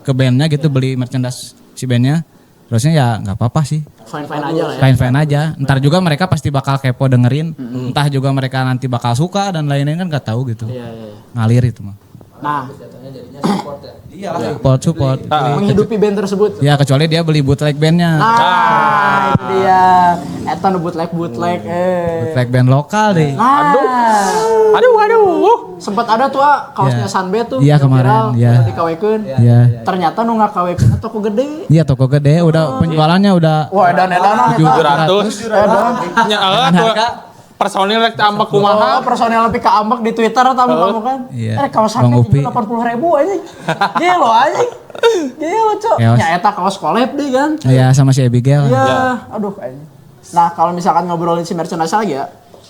ke bandnya gitu, beli merchandise si bandnya. Terusnya ya nggak apa-apa sih.
Fine-fine aja lah ya.
Fine-fine aja. Ntar juga mereka pasti bakal kepo dengerin. Entah juga mereka nanti bakal suka dan lain-lain kan nggak tahu gitu.
Iya.
Ngalir itu mah.
Nah,
Support.
menghidupi band tersebut.
Ya kecuali dia beli bootleg bandnya.
Nah, itu dia. Eta nu bootleg
Track band lokal deh.
Nah,
Aduh.
sempat ada tuh kaosnya
Iya.
Sunbed tuh
Iya,
yang
kemarin,
viral,
iya.
udah dikawekeun.
Iya.
Ternyata nu ngakawekeun toko gede.
Iya toko gede udah penjualannya udah
Wah, edan-edanan eta.
700.
Edan.
Nya tuh personil rek tambah kumaha.
Personel lebih keambek di Twitter tamu kamu kan.
Iya.
Kaos
Bang
Sunbed
Upi.
80.000 anjing. Gelo anjing. Gelo, Cok.
Keos.
Nya eta kaos collab deh kan.
ya sama si Abigail.
Iya, aduh kayaknya. Nah, kalau misalkan ngobrolin si merchandise lagi ya,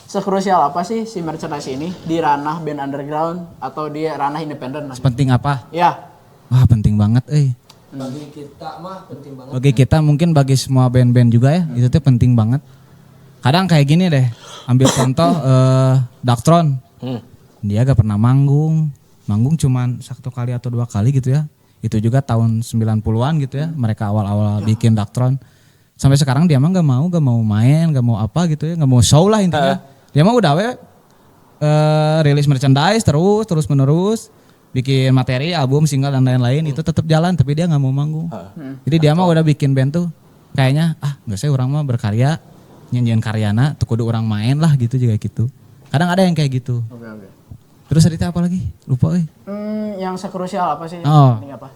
sekrusial apa sih si merchandise ini di ranah band underground atau di ranah independen? Nah.
Penting apa?
Ya,
Wah penting banget
Bagi kita mah penting banget.
Bagi kita mungkin bagi semua band-band juga ya, itu tuh penting banget. Kadang kayak gini deh, ambil contoh Daktron. Dia gak pernah manggung cuman 1 kali atau 2 kali gitu ya. Itu juga tahun 90-an gitu ya, mereka awal-awal bikin Daktron. Sampai sekarang dia mah gak mau main, gak mau apa gitu ya, gak mau show lah intinya. Dia mah udah rilis merchandise terus menerus, bikin materi, album, single dan lain-lain itu tetap jalan tapi dia nggak mau manggung. Jadi dia mah udah bikin band tuh kayaknya nggak saya orang mah berkarya, nyanyian karyana, tuh kudu orang main lah gitu juga gitu. Kadang ada yang kayak gitu.
oke.
Terus ada apa lagi? Lupa
Yang sekrusial apa sih?
Oh.
Penting apa?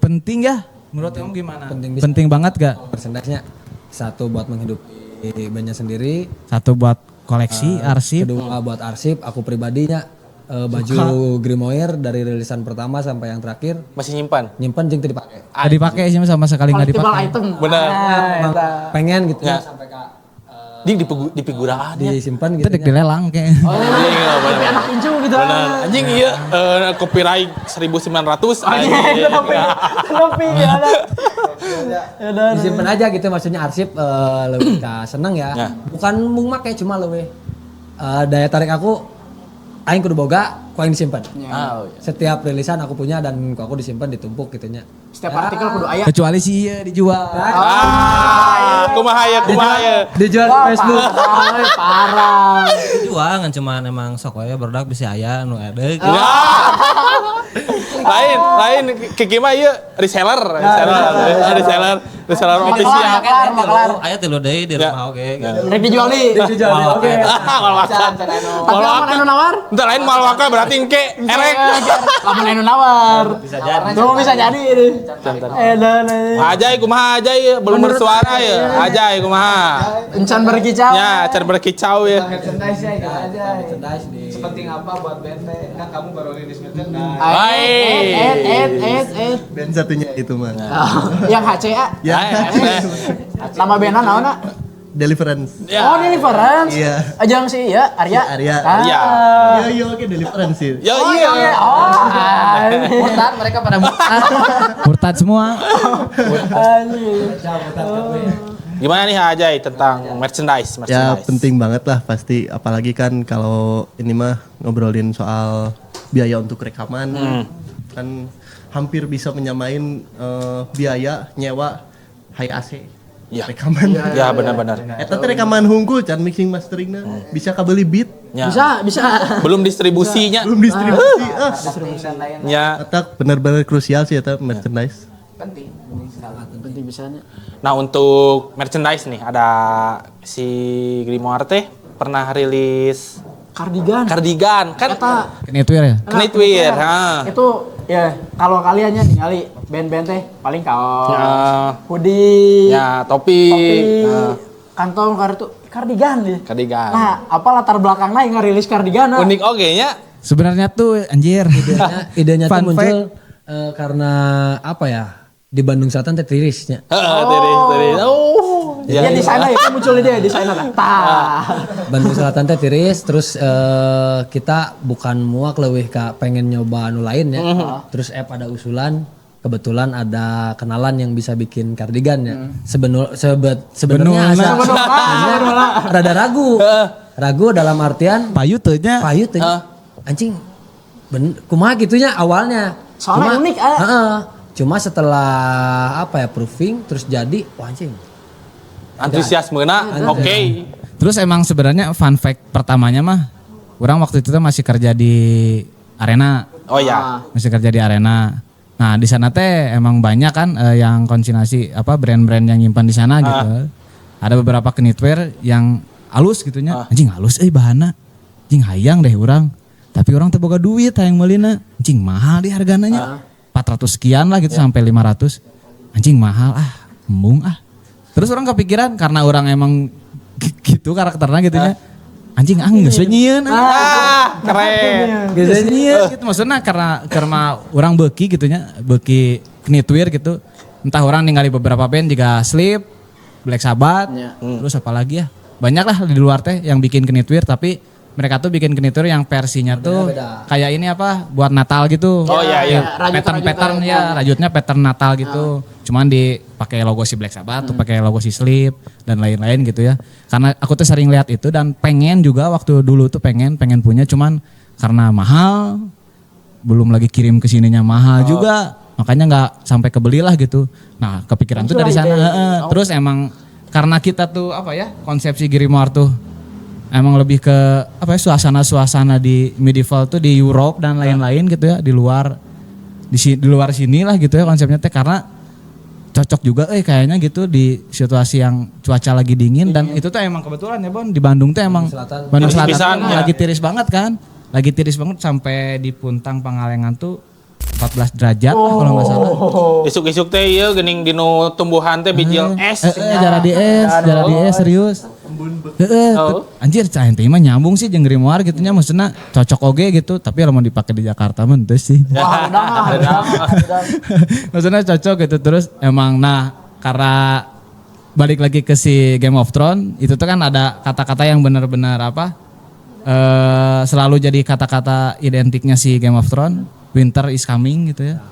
Penting ya? Menurut kamu gimana?
Penting
Penting banget gak?
Merchandise-nya satu buat menghidupi bandnya sendiri,
Satu buat koleksi, arsip.
kedua buat arsip, aku pribadinya baju Grimoire dari rilisan pertama sampai yang terakhir
Masih nyimpan.
nyimpen jeung teu dipake.
Gak dipakai sih sama sekali nggak
Collectible
dipakai.
item.
Benar.
Pengen gitu
Ya.
ya sampai ke
Ding di figuraan ya.
disimpan
Itu
gitu.
dek dilelang kayak.
Tapi anak incu gitu.
Benar. Anjing iya copyright 1900
Lebih ada.
Disimpan aja gitu maksudnya arsip lebih ke seneng ya.
Ya.
Bukan mung make cuma lebih daya tarik aku aing kudu boga, ku aing disimpan.
Oh, iya.
Setiap rilisan aku punya dan aku disimpan ditumpuk gitu nya.
Setiap artikel kudu aya.
Kecuali sih iya dijual.
Kumaha ya.
Dijual di Facebook.
Parah.
Jual kan cuman emang sok we berdak bisa aya nu edek.
Ya. lain Kiki mah ieu reseller official.
Maklar.
Aya tilu deui di rumah oge gitu.
Rek dijual nih.
Oke.
Mal wakan.
Tapi lamun anu nawar?
Entar lain mal wakan berarti engke erek.
Lamun anu nawar.
Bisa jadi.
Tuh bisa jadi ini. Edan.
Ajay kumaha ajay belum bersuara ya. Ajay kumaha.
Encan berkicau.
Ya, cer berkicau ya.
Merchandise ya gitu aja.
Sepenting apa buat band teh? Kan kamu baru rilis merchandise.
Band satunya itu mah.
Yang HCA.
Ya,
Nama bandnya naon nak?
Deliverance.
Ya.
Oh, Deliverance.
Iya.
Ajang sih ya, Arya.
Arya.
Ah.
Iya.
Yo oke Deliverance sih.
Ya
Oh
iya.
iya. Oh.
Murtad mereka pada murtad.
Murtad semua.
Gimana nih Ajay tentang merchandise?
Ya penting banget lah pasti, apalagi kan kalau ini mah ngobrolin soal biaya untuk rekaman kan hampir bisa menyamain biaya nyewa high AC
Ya.
rekaman.
Ya benar-benar.
Eta teh rekaman hungkul can mixing masteringna bisa kabeli beat
Ya.
Bisa.
Belum distribusinya.
belum distribusi.
Ya.
Eta benar-benar krusial sih eta merchandise.
Penting bisanya.
Nah untuk merchandise nih ada si Grimoire teh pernah rilis
Kardigan.
kan
Knitwear ya?
knitwear.
Itu ya kalau kaliannya ningali band-band teh paling kaos,
Ya,
hoodie,
ya topi,
kantong kartu kardigan deh.
kardigan.
Nah, apa latar belakangnya yang ngerilis kardigan?
Unik oge nya.
Sebenarnya tuh anjir.
Idenya tuh
Fun
muncul karena apa ya? Di Bandung Selatan teh tirisnya.
Tiris. Oh.
Ya di sana ya kan muncul ide di sana lah.
Bandung Selatan teh tiris, terus kita bukan muak leuwih ka pengen nyoba anu lain ya. Terus ada usulan, kebetulan ada kenalan yang bisa bikin kardigan ya. Sebenarnya rada ragu. Ragu dalam artian
Payu tuh nya.
payut teh. Anjing kumaha gitunya awalnya.
Soalnya unik,
Cuma setelah apa ya proofing terus jadi wah anjing.
Antusiasmena oke.
Terus emang sebenarnya fun fact pertamanya mah, orang waktu itu tuh masih kerja di arena,
Oh ya.
masih kerja di arena. Nah di sana teh emang banyak kan yang konsignasi apa brand-brand yang nyimpan di sana gitu. ada beberapa knitwear yang halus gitunya. Anjing halus bahana. Anjing hayang deh orang. Tapi orang teu boga duit hayang meulina. Anjing mahal di harganya. 400 sekian lah gitu sampai 500. Anjing mahal embung Terus orang kepikiran karena orang emang gitu karakternya gitunya. Anjing geus we nyieun.
Keren.
Geus we nyieun gitu maksudnya karena orang beuki gitunya, beuki knitwear gitu. Entah orang ningali beberapa band juga Sleep, Black Sabbath, terus apa lagi ya. Banyak lah di luar teh yang bikin knitwear tapi mereka tuh bikin knitwear yang versinya tuh kayak ini apa buat Natal gitu.
Oh iya.
Pattern ya, rajutnya pattern Natal gitu. Cuman dipakai logo si Black Sabbath, tuh pakai logo si Sleep dan lain-lain gitu ya. Karena aku tuh sering lihat itu dan pengen juga waktu dulu tuh pengen punya cuman karena mahal belum lagi kirim ke sininya mahal juga. Makanya nggak sampai kebeli lah gitu. Nah, kepikiran tuh dari sana. Terus emang karena kita tuh apa ya, konsepsi grimoire tuh emang lebih ke apa ya suasana di medieval tuh di Europe dan lain-lain gitu ya di luar sini lah gitu ya konsepnya teh karena cocok juga kayaknya gitu di situasi yang cuaca lagi dingin dan itu tuh emang kebetulan ya Bon di Bandung tuh emang Bandung Selatan lagi tiris banget kan lagi tiris banget sampai di Puntang Pangalengan tuh 14 derajat kalau nggak salah.
Isuk-isuk teh ieu geuning dinu tumbuhan teh bijil es.
Jara di es serius. Anjir cah ente mah nyambung sih jeung grimoire gitunya maksudnya cocok oge gitu tapi kalau mau dipakai di Jakarta mah teu sih. Maksudnya cocok gitu terus emang karena balik lagi ke si Game of Thrones itu tuh kan ada kata-kata yang benar-benar selalu jadi kata-kata identiknya si Game of Thrones. Winter is coming gitu ya.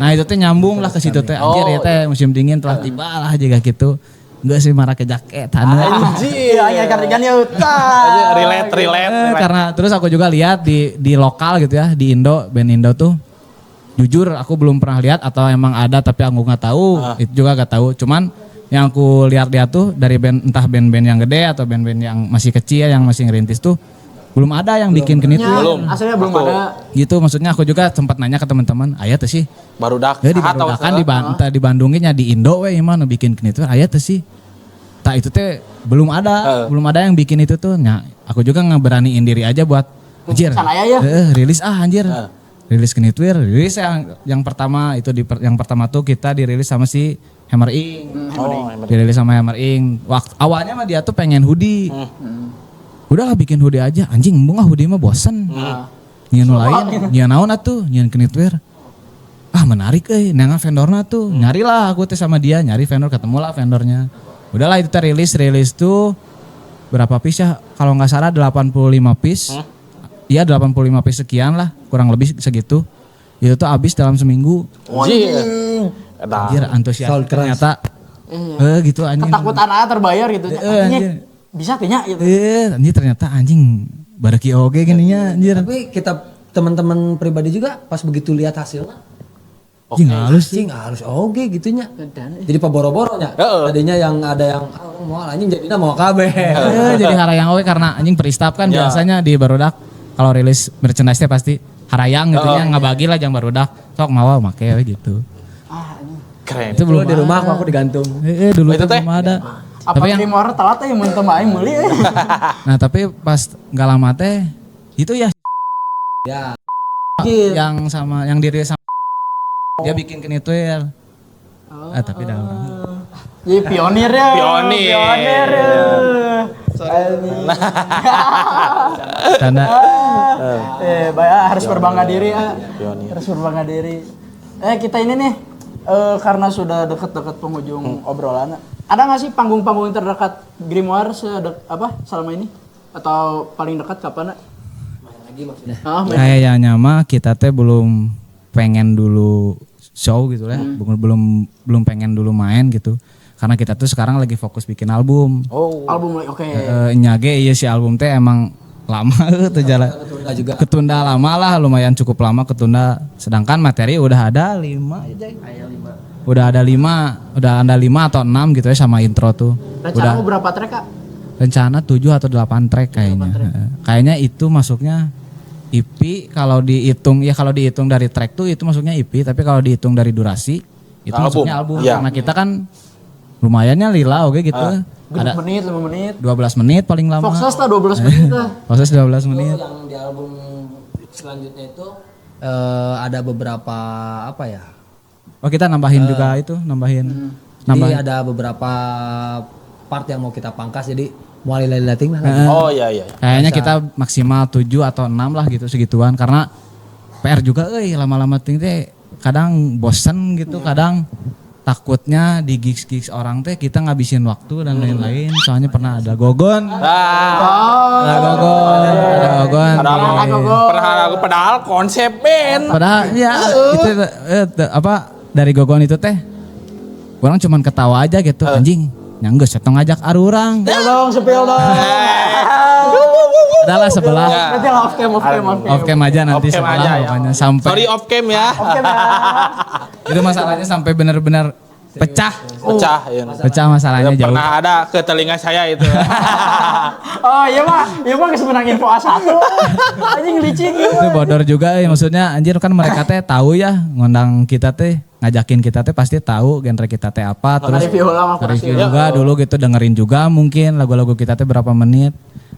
Nah itu teh nyambung lah ke situ teh. Anjir ya teh musim dingin telah tiba lah juga gitu. Enggak sih marah ke jaket.
Anjir, aya kardigan ya utah.
Relate.
Karena terus aku juga lihat di lokal gitu ya di Indo, band Indo tuh. Jujur aku belum pernah lihat atau emang ada tapi aku nggak tahu. Itu juga nggak tahu. Cuman yang aku lihat tuh dari band entah band-band yang gede atau band-band yang masih kecil yang masih ngerintis tuh belum ada yang bikin knitwear.
Aslinya belum ada.
Gitu maksudnya aku juga sempat nanya ke teman-teman, aya tuh sih.
Barudak.
Ya di Barudak kan di Bandungnya di Indo we gimana bikin knitwear aya tuh sih. Tak itu teh belum ada yang bikin itu tuh. Nah, aku juga ngeberaniin diri aja buat anjir. Rilis anjir. Rilis knitwear, rilis yang pertama itu yang pertama tuh kita dirilis sama si Hammer Ink. Dirilis sama Hammer Ink. Awalnya mah dia tuh pengen hoodie. Udahlah bikin hoodie aja, anjing embung hoodie mah bosen. Nyian lain, nyian naon atuh, nyian knitwear. Menarik nengan vendorna tuh. Nyarilah aku teh sama dia, nyari vendor ketemulah vendornya. Udahlah itu rilis tuh berapa piece ya? Kalau nggak salah 85 piece. Iya 85 piece sekian lah, kurang lebih segitu. Itu tuh habis dalam seminggu. Anjir antusias ternyata. Gitu anjing.
Ketakutan terbayar gitu. Bisa kayaknya gitu.
Anjir ternyata anjing bareki oge gininya anjir.
Tapi kita teman-teman pribadi juga pas begitu lihat hasilnya.
Anjing halus
oge gitunya. Jadi paboro-boronya. Tadinya yang ada yang mau anjing jadinya mau kabeh.
Jadi harayang oge karena anjing peristap kan biasanya di Barudak kalau rilis merchandise pasti harayang gitu nya ngabagi lah jang Barudak. Sok mawa make we gitu.
Keren.
Itu belum
di rumah aku digantung.
Dulu itu belum ada.
Apa
tapi
grimoire telat ya mun teu mah aing meuli.
Nah, tapi pas enggak lama teh itu ya yang sama yang diri sama dia bikin knitwear. Tapi dah orang.
Jadi pionir ya.
Pionir.
Tanda.
Harus berbangga diri ya. Harus berbangga diri. Kita ini nih karena sudah dekat-dekat penghujung obrolan. Ada nggak sih panggung-panggung terdekat grimoire selama ini? Atau paling dekat kapan? Lagi maksudnya?
Kayaknya mah kita teh belum pengen dulu show gitu ya, belum pengen dulu main gitu. Karena kita tuh sekarang lagi fokus bikin album.
Album lagi, oke.
Nyage si album teh emang lama tuh jalan. Ketunda lama lah, lumayan cukup lama ketunda. Sedangkan materi udah ada 5 aja. Udah ada 5 atau 6 gitu ya sama intro tuh.
Rencana berapa track Kak?
Rencana 7 atau 8 track kayaknya. Kayaknya itu masuknya EP kalau dihitung dari track tuh itu masuknya EP, tapi kalau dihitung dari durasi itu masuknya album. Karena kita kan lumayannya lila oke gitu.
Genep
Ada
menit, 5 menit.
12 menit paling lama.
Foxes tah 12 menit tah.
Proses 12 menit.
Yang di album selanjutnya itu ada beberapa apa ya?
Oh kita nambahin juga itu, nambahin.
Jadi ada beberapa part yang mau kita pangkas jadi mulai lighting lah.
Oh iya iya.
Kayaknya kita maksimal 7 atau 6 lah gitu segituan karena PR juga lama-lama teh kadang bosen gitu, kadang takutnya di gigs-gigs orang teh kita ngabisin waktu dan lain-lain. Soalnya pernah ada Gogon. Ada Gogon.
Padahal konsep band.
Padahal ya itu apa dari Gogon itu teh orang cuman ketawa aja gitu anjing nyanggeus setong ngajak arurang.
Sepil dong.
Adalah sebelah
Nanti lah off cam.
aja nanti
Off cam
sebelah
aja ya.
pokoknya sampai
Sorry off cam ya.
itu masalahnya sampai benar-benar pecah.
Pecah ya.
Pecah masalahnya jauh.
Pernah ada ke telinga saya itu.
Oh iya mah kesebenarnya info A1. Anjing licin gitu.
Itu bodor juga maksudnya anjir kan mereka teh tahu ya ngundang kita teh ngajakin kita teh pasti tahu genre kita teh apa terus
Review ulang aku
review juga dulu gitu dengerin juga mungkin lagu-lagu kita teh berapa menit.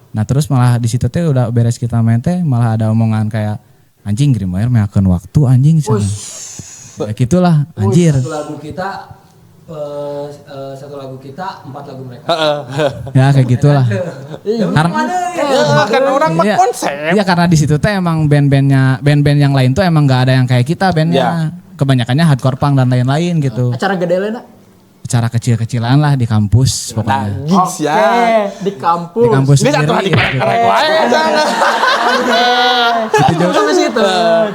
Nah terus malah di situ teh udah beres kita main teh malah ada omongan kayak anjing Grimoire meyakan waktu anjing sana. Ya gitulah anjir.
Satu lagu kita 4 lagu mereka.
Ya kayak gitulah. Karena
Karena orang mah
iya,
konsep.
iya karena di situ teh emang band-band yang lain tuh emang nggak ada yang kayak kita bandnya. Kebanyakannya hardcore punk dan lain-lain gitu.
Acara gede lah.
Acara kecil-kecilan lah di kampus pokoknya.
Gigs ya.
Di kampus.
Di kampus
Ini satu
sendiri.
hari korek-korek wae jangan.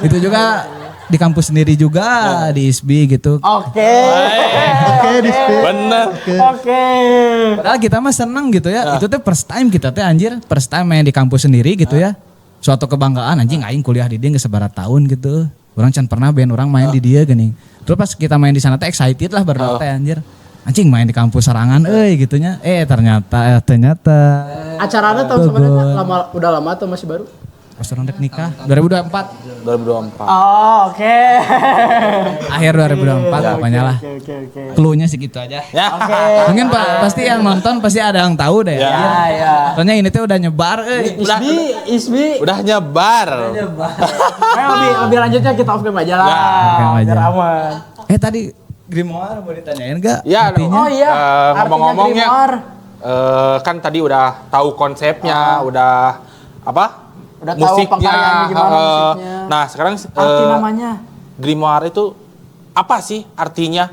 Itu juga di kampus sendiri juga di ISBI gitu.
Oke.
Bener.
Oke.
Padahal kita mah seneng gitu ya. Itu tuh first time kita teh anjir, first time main di kampus sendiri gitu ya. Suatu kebanggaan anjing aing kuliah di dia geus sebarat tahun gitu. Orang can pernah band orang main di dia geuning. Terus pas kita main di sana teh excited lah berdua teh anjir. Anjing main di kampus Sarangan gitunya. Ternyata
Acaranya tahun sebenarnya udah lama atau masih baru?
pas orang dek nikah 2024.
2024.
Oh, oke.
Akhir 2024 pokoknya lah.
Oke.
Cluenya segitu aja.
Ya.
Mungkin pasti yang nonton pasti ada yang tahu deh.
Ya.
Soalnya ini tuh udah nyebar
Isbi.
Udah nyebar.
Lebih lanjutnya kita off cam aja lah.
Off cam aja.
Biar aman.
Tadi Grimoire mau ditanyain gak?
Ya,
Oh iya.
ngomong-ngomongnya
Grimoire.
kan tadi udah tahu konsepnya, udah apa?
Udah tahu pengkaryaan gimana musiknya.
Nah, sekarang
Arti namanya.
Grimoire itu apa sih artinya?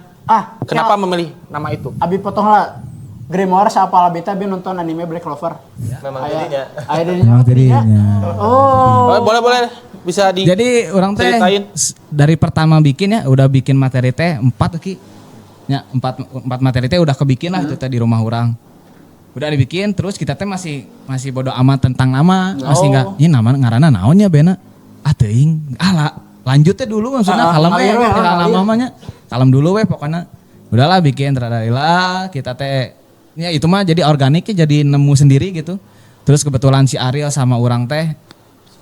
Kenapa memilih nama itu?
Abi potong lah. Grimoire siapa lah beta bi nonton anime Black Clover.
Memang dirinya.
Memang dirinya.
Oh.
Boleh bisa di.
Jadi orang teh
ceritain.
dari pertama bikin ya udah bikin materi teh 4 Ki. Ya, 4 materi teh udah kebikin lah itu teh di rumah orang. Udah dibikin terus kita teh masih bodo amat tentang nama, masih enggak ini nama ngaranna naonnya bena. Teuing. Lanjut teh dulu maksudnya kalem we namanya. Kalem dulu we pokoknya. Udahlah bikin teradarilah kita teh ya itu mah jadi organiknya jadi nemu sendiri gitu. Terus kebetulan si Ariel sama orang teh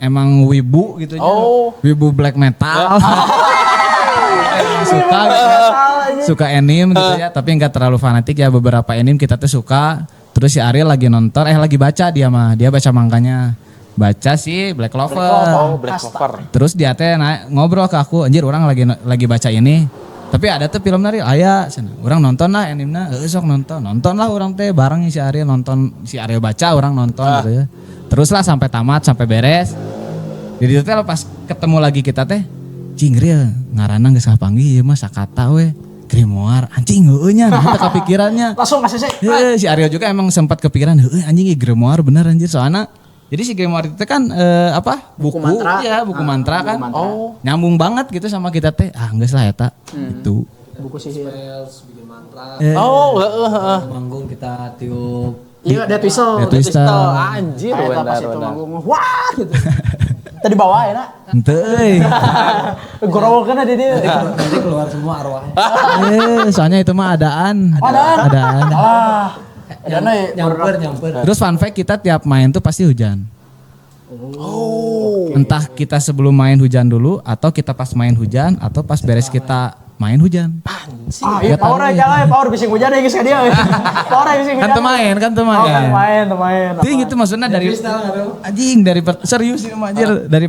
emang wibu gitu wibu black metal. Suka anime gitu ya, tapi enggak terlalu fanatik ya, beberapa anime kita tuh suka. Terus si Ariel lagi nonton, lagi baca dia baca mangkanya. Baca sih Black Clover.
Black Clover.
Terus dia teh ngobrol ke aku, anjir orang lagi baca ini. Tapi ada tuh film dari orang nonton lah animenya, sok nonton lah orang teh bareng si Ariel nonton, si Ariel baca orang nonton gitu ya. Terus lah sampai tamat sampai beres. Jadi itu teh pas ketemu lagi kita teh, Real ngaranna geus kapanggih ieu mah sakata we. Grimoire anjing heueunya nah eta kepikirannya.
Langsung kasih sih.
Si Ariel juga emang sempat kepikiran anjing Grimoire bener anjir soalnya. Jadi si Grimoire itu kan buku mantra. Ya, buku mantra kan. Nyambung banget gitu sama kita teh. Geus lah eta. Itu.
Buku sihir.
Bikin mantra.
Manggung kita tiup.
Iya, Death Whistle.
Anjir
Eta pas itu manggung. Wah gitu. Tadi bawa ya nak.
Henteu euy.
Gorowokeun di dieu.
Nanti keluar semua arwahnya.
Soalnya itu mah adaan. Adaan.
Nyamper.
Terus fun fact kita tiap main tuh pasti hujan. Entah kita sebelum main hujan dulu atau kita pas main hujan atau pas beres kita main hujan.
Iya power aja lah, power bising hujan ya geus ka dia. Power bising hujan.
Kan main.
Main.
Ting itu maksudnya dari anjing serius ini mah anjir dari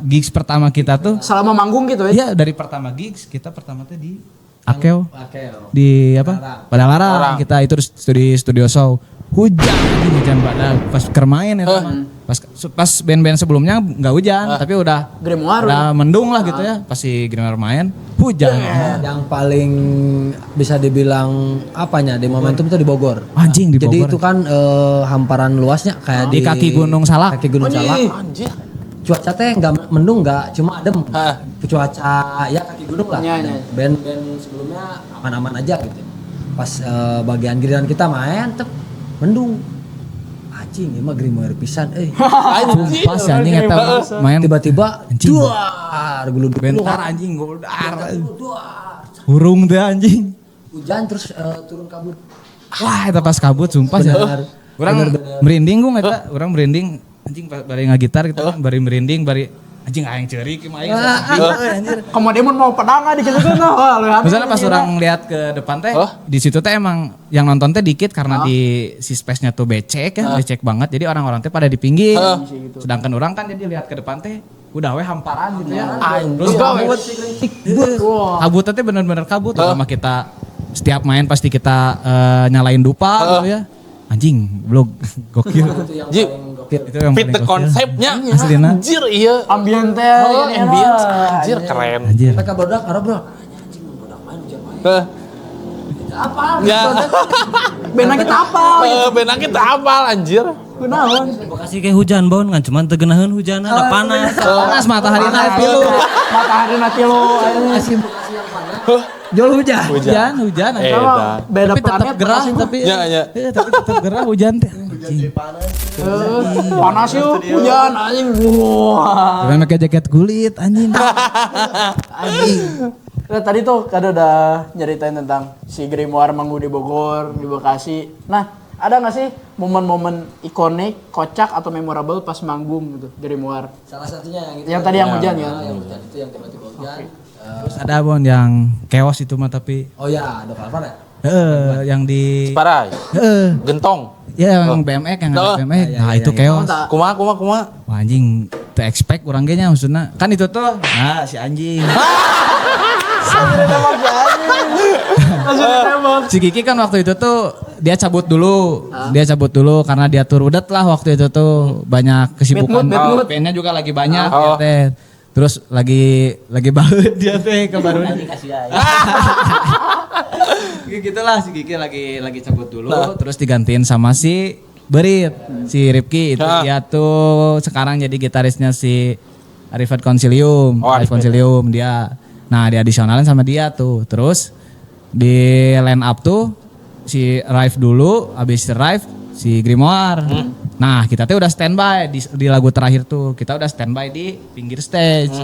gigs pertama kita tuh.
Selama manggung gitu ya.
Iya, dari pertama gigs kita pertama tuh di Akeo. Di apa? Padalarang. Kita itu studio show. Hujan badal pas kermain itu mah. Pas band-band sebelumnya nggak hujan, tapi udah
Grimoire
udah mendung lah gitu ya. Pas si Grimoire main, hujan.
Yang paling bisa dibilang apanya di momentum itu di Bogor.
Anjing di Bogor.
Jadi itu kan hamparan luasnya kayak
di kaki Gunung Salak.
Kaki Gunung Salak.
Anjir.
Cuaca teh nggak mendung nggak, cuma adem. Cuaca ya kaki gunung lah.
Iya.
Band-band sebelumnya aman-aman aja gitu. Pas bagian giliran kita main, mendung. Anjing, ini mah Grimoire pisan,
Anjir.
Pas anjing eta main
Tiba-tiba,
Anjing.
duar, geluduk
bentar anjing goldar. Hurung teh anjing.
hujan terus turun kabut.
Wah, eta pas kabut sumpah ya. Urang merinding gua eta, urang merinding anjing bari ngagitar gitu kan, bari merinding, bari anjing aing ceurik ieu mah aing anjir.
Komo dia mau pedang di kitu nah.
Misalnya pas orang lihat ke depan teh, di situ teh emang yang nonton teh dikit karena di si space-nya tuh becek ya, becek banget. Jadi orang-orang teh pada di pinggir. Sedangkan orang kan jadi lihat ke depan teh udah we hamparan gitu ya. Terus kabut. Kabut teh bener-bener kabut. Sama kita setiap main pasti kita nyalain dupa gitu ya. Anjing, blog gokil. Itu yang
Fit the konsepnya.
Aslina.
Anjir iya.
Ambiente
Ambience anjir keren.
Anjir.
Mereka bodak, arah bro. Anjing bodak main hujan main. Apa?
Ya.
Bena kita apa?
Benang kita apal anjir.
Kunaon?
Bekasi kayak hujan bon kan cuman teugenaheun hujan ada panas.
Panas matahari naik pilu.
Matahari na tilu.
Jol hujan.
Hujan.
Beda
Tapi tetap
planet
gerah
Bekasi mah.
tapi
Ya, ya.
tapi tetap gerah hujan teh. Anjing.
Panas yuk hujan anjing. Wah.
Jangan pakai jaket kulit anjing.
Nah, tadi tuh kada udah nyeritain tentang si Grimoire manggung di Bogor, di Bekasi. Nah, ada nggak sih momen-momen ikonik, kocak atau memorable pas manggung gitu Grimoire?
Salah satunya yang itu.
Yang tadi yang hujan kan?
Yang hujan itu yang tiba-tiba hujan.
Terus ada bon yang chaos itu mah tapi
Oh ya, ada apa ya?
yang di
Parai. Gentong.
ya yang BMX yang ada BMX. Nah, itu chaos.
Kumaha.
Wah, anjing teu expect urang ge nya maksudna. Kan itu tuh nah si anjing. Si Kiki kan waktu itu tuh dia cabut dulu. Dia cabut dulu karena dia turudet lah waktu itu tuh banyak kesibukan. Bandnya juga lagi banyak ya, teh. Terus lagi baut dia teh ke baru. Gitulah si Kiki lagi cabut dulu terus digantiin sama si Berit, si Ripki itu dia tuh sekarang jadi gitarisnya si Arifat Concilium. Arif Concilium dia. Nah, diadisionalin sama dia tuh. Terus di line up tuh si Raif dulu, habis Raif si Grimoire. Nah, kita tuh udah standby di lagu terakhir tuh. Kita udah standby di pinggir stage.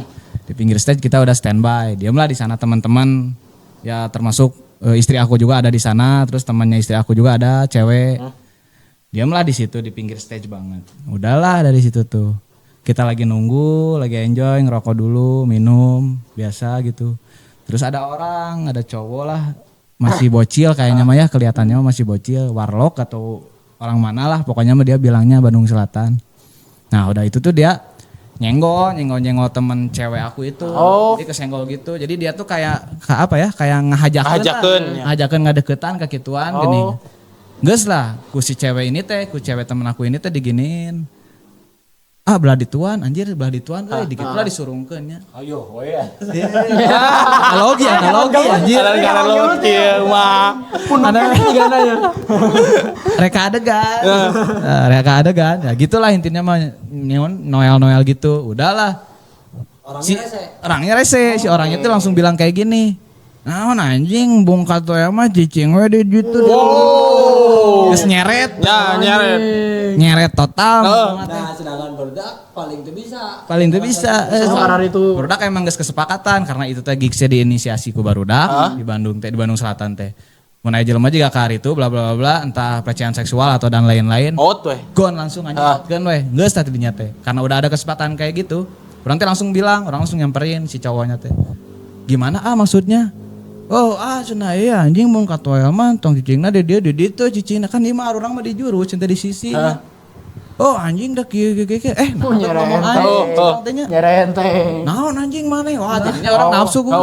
Di pinggir stage kita udah standby. Diamlah di sana teman-teman. Ya termasuk istri aku juga ada di sana, terus temannya istri aku juga ada cewek. Diamlah di situ di pinggir stage banget. Udahlah dari situ tuh. Kita lagi nunggu, lagi enjoy, ngerokok dulu, minum, biasa gitu. Terus ada orang, ada cowok lah, masih bocil kayaknya mah ya, kelihatannya masih bocil, warlock atau orang mana lah, pokoknya mah dia bilangnya Bandung Selatan. Nah udah itu tuh dia nyenggol temen cewek aku itu, jadi kesenggol gitu. Jadi dia tuh kayak ngajakeun ngadeketan kekituan gini. Geus lah, ku si cewek ini teh, ku cewek temen aku ini teh diginiin. Belah dituan anjir, dikit lah disurungkeun nya.
Ayo, we ya.
Analogi anjir.
Analogi mah.
Reka adegan. Ya gitulah intinya mah Noel gitu. Udahlah. Orangnya rese. Si orangnya tuh langsung bilang kayak gini. Naon anjing bongkar tuh ya mah cicing we di gitu. Terus nyeret.
Ya, nyeret.
Nyeret total.
Nah, sedangkan berdak paling tuh bisa.
Sekarang itu.
Barudak emang geus kesepakatan karena itu teh gigsnya diinisiasi ku barudak di Bandung Selatan teh. Mun aya jelema jiga ka hari itu bla bla bla entah pelecehan seksual atau dan lain-lain.
Out weh.
Gon langsung anjatkeun weh. Geus teh dinya teh. Karena udah ada kesempatan kayak gitu. Orang teh langsung bilang, orang langsung nyamperin si cowoknya teh. Gimana maksudnya? Oh cenah iya anjing mun katoel mah tong cicingna di dia di ditu cicingna kan ieu mah urang mah di juru cenah di sisi. Oh anjing dah kieu nah
Nyerahin
ngomong aing tanya.
Nyerahin teh.
Naon anjing maneh wah jadinya orang nafsu ku.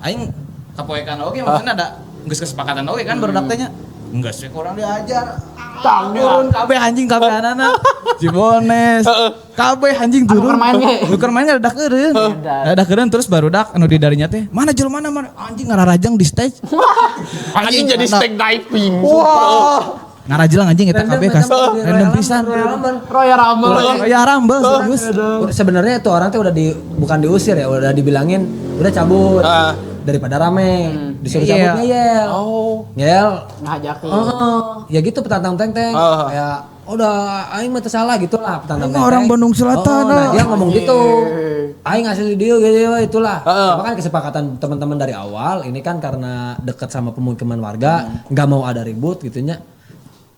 Aing kapoekan oge maksudna ada geus kesepakatan oge kan barudak teh nya. Geus we urang diajar. Turun kabeh anjing kabeh anana. Cibones. Kabeh anjing turun. Nuker main dadak eureun. Dadak eureun terus barudak anu di darinya teh. Mana jelema mana anjing ngararajang di stage.
Anjing jadi stake diving.
Wah. Ngarajelang anjing eta kabeh kas random pisan.
Royal Rumble.
Ya Rumble serius.
Sebenarnya itu orang tuh udah bukan diusir ya, udah dibilangin udah cabut. Daripada rame, disuruh cabut ngeyel. Ngeyel.
Ngajakin.
Ya gitu petantang teng-teng. Kayak udah aing mah teu salah gitu lah petantang teng-teng.
Orang Bandung Selatan.
Nah, dia ngomong gitu. Aing ngasih dia gitu itulah. Cuma kan kesepakatan teman-teman dari awal ini kan karena dekat sama pemukiman warga, enggak mau ada ribut gitunya.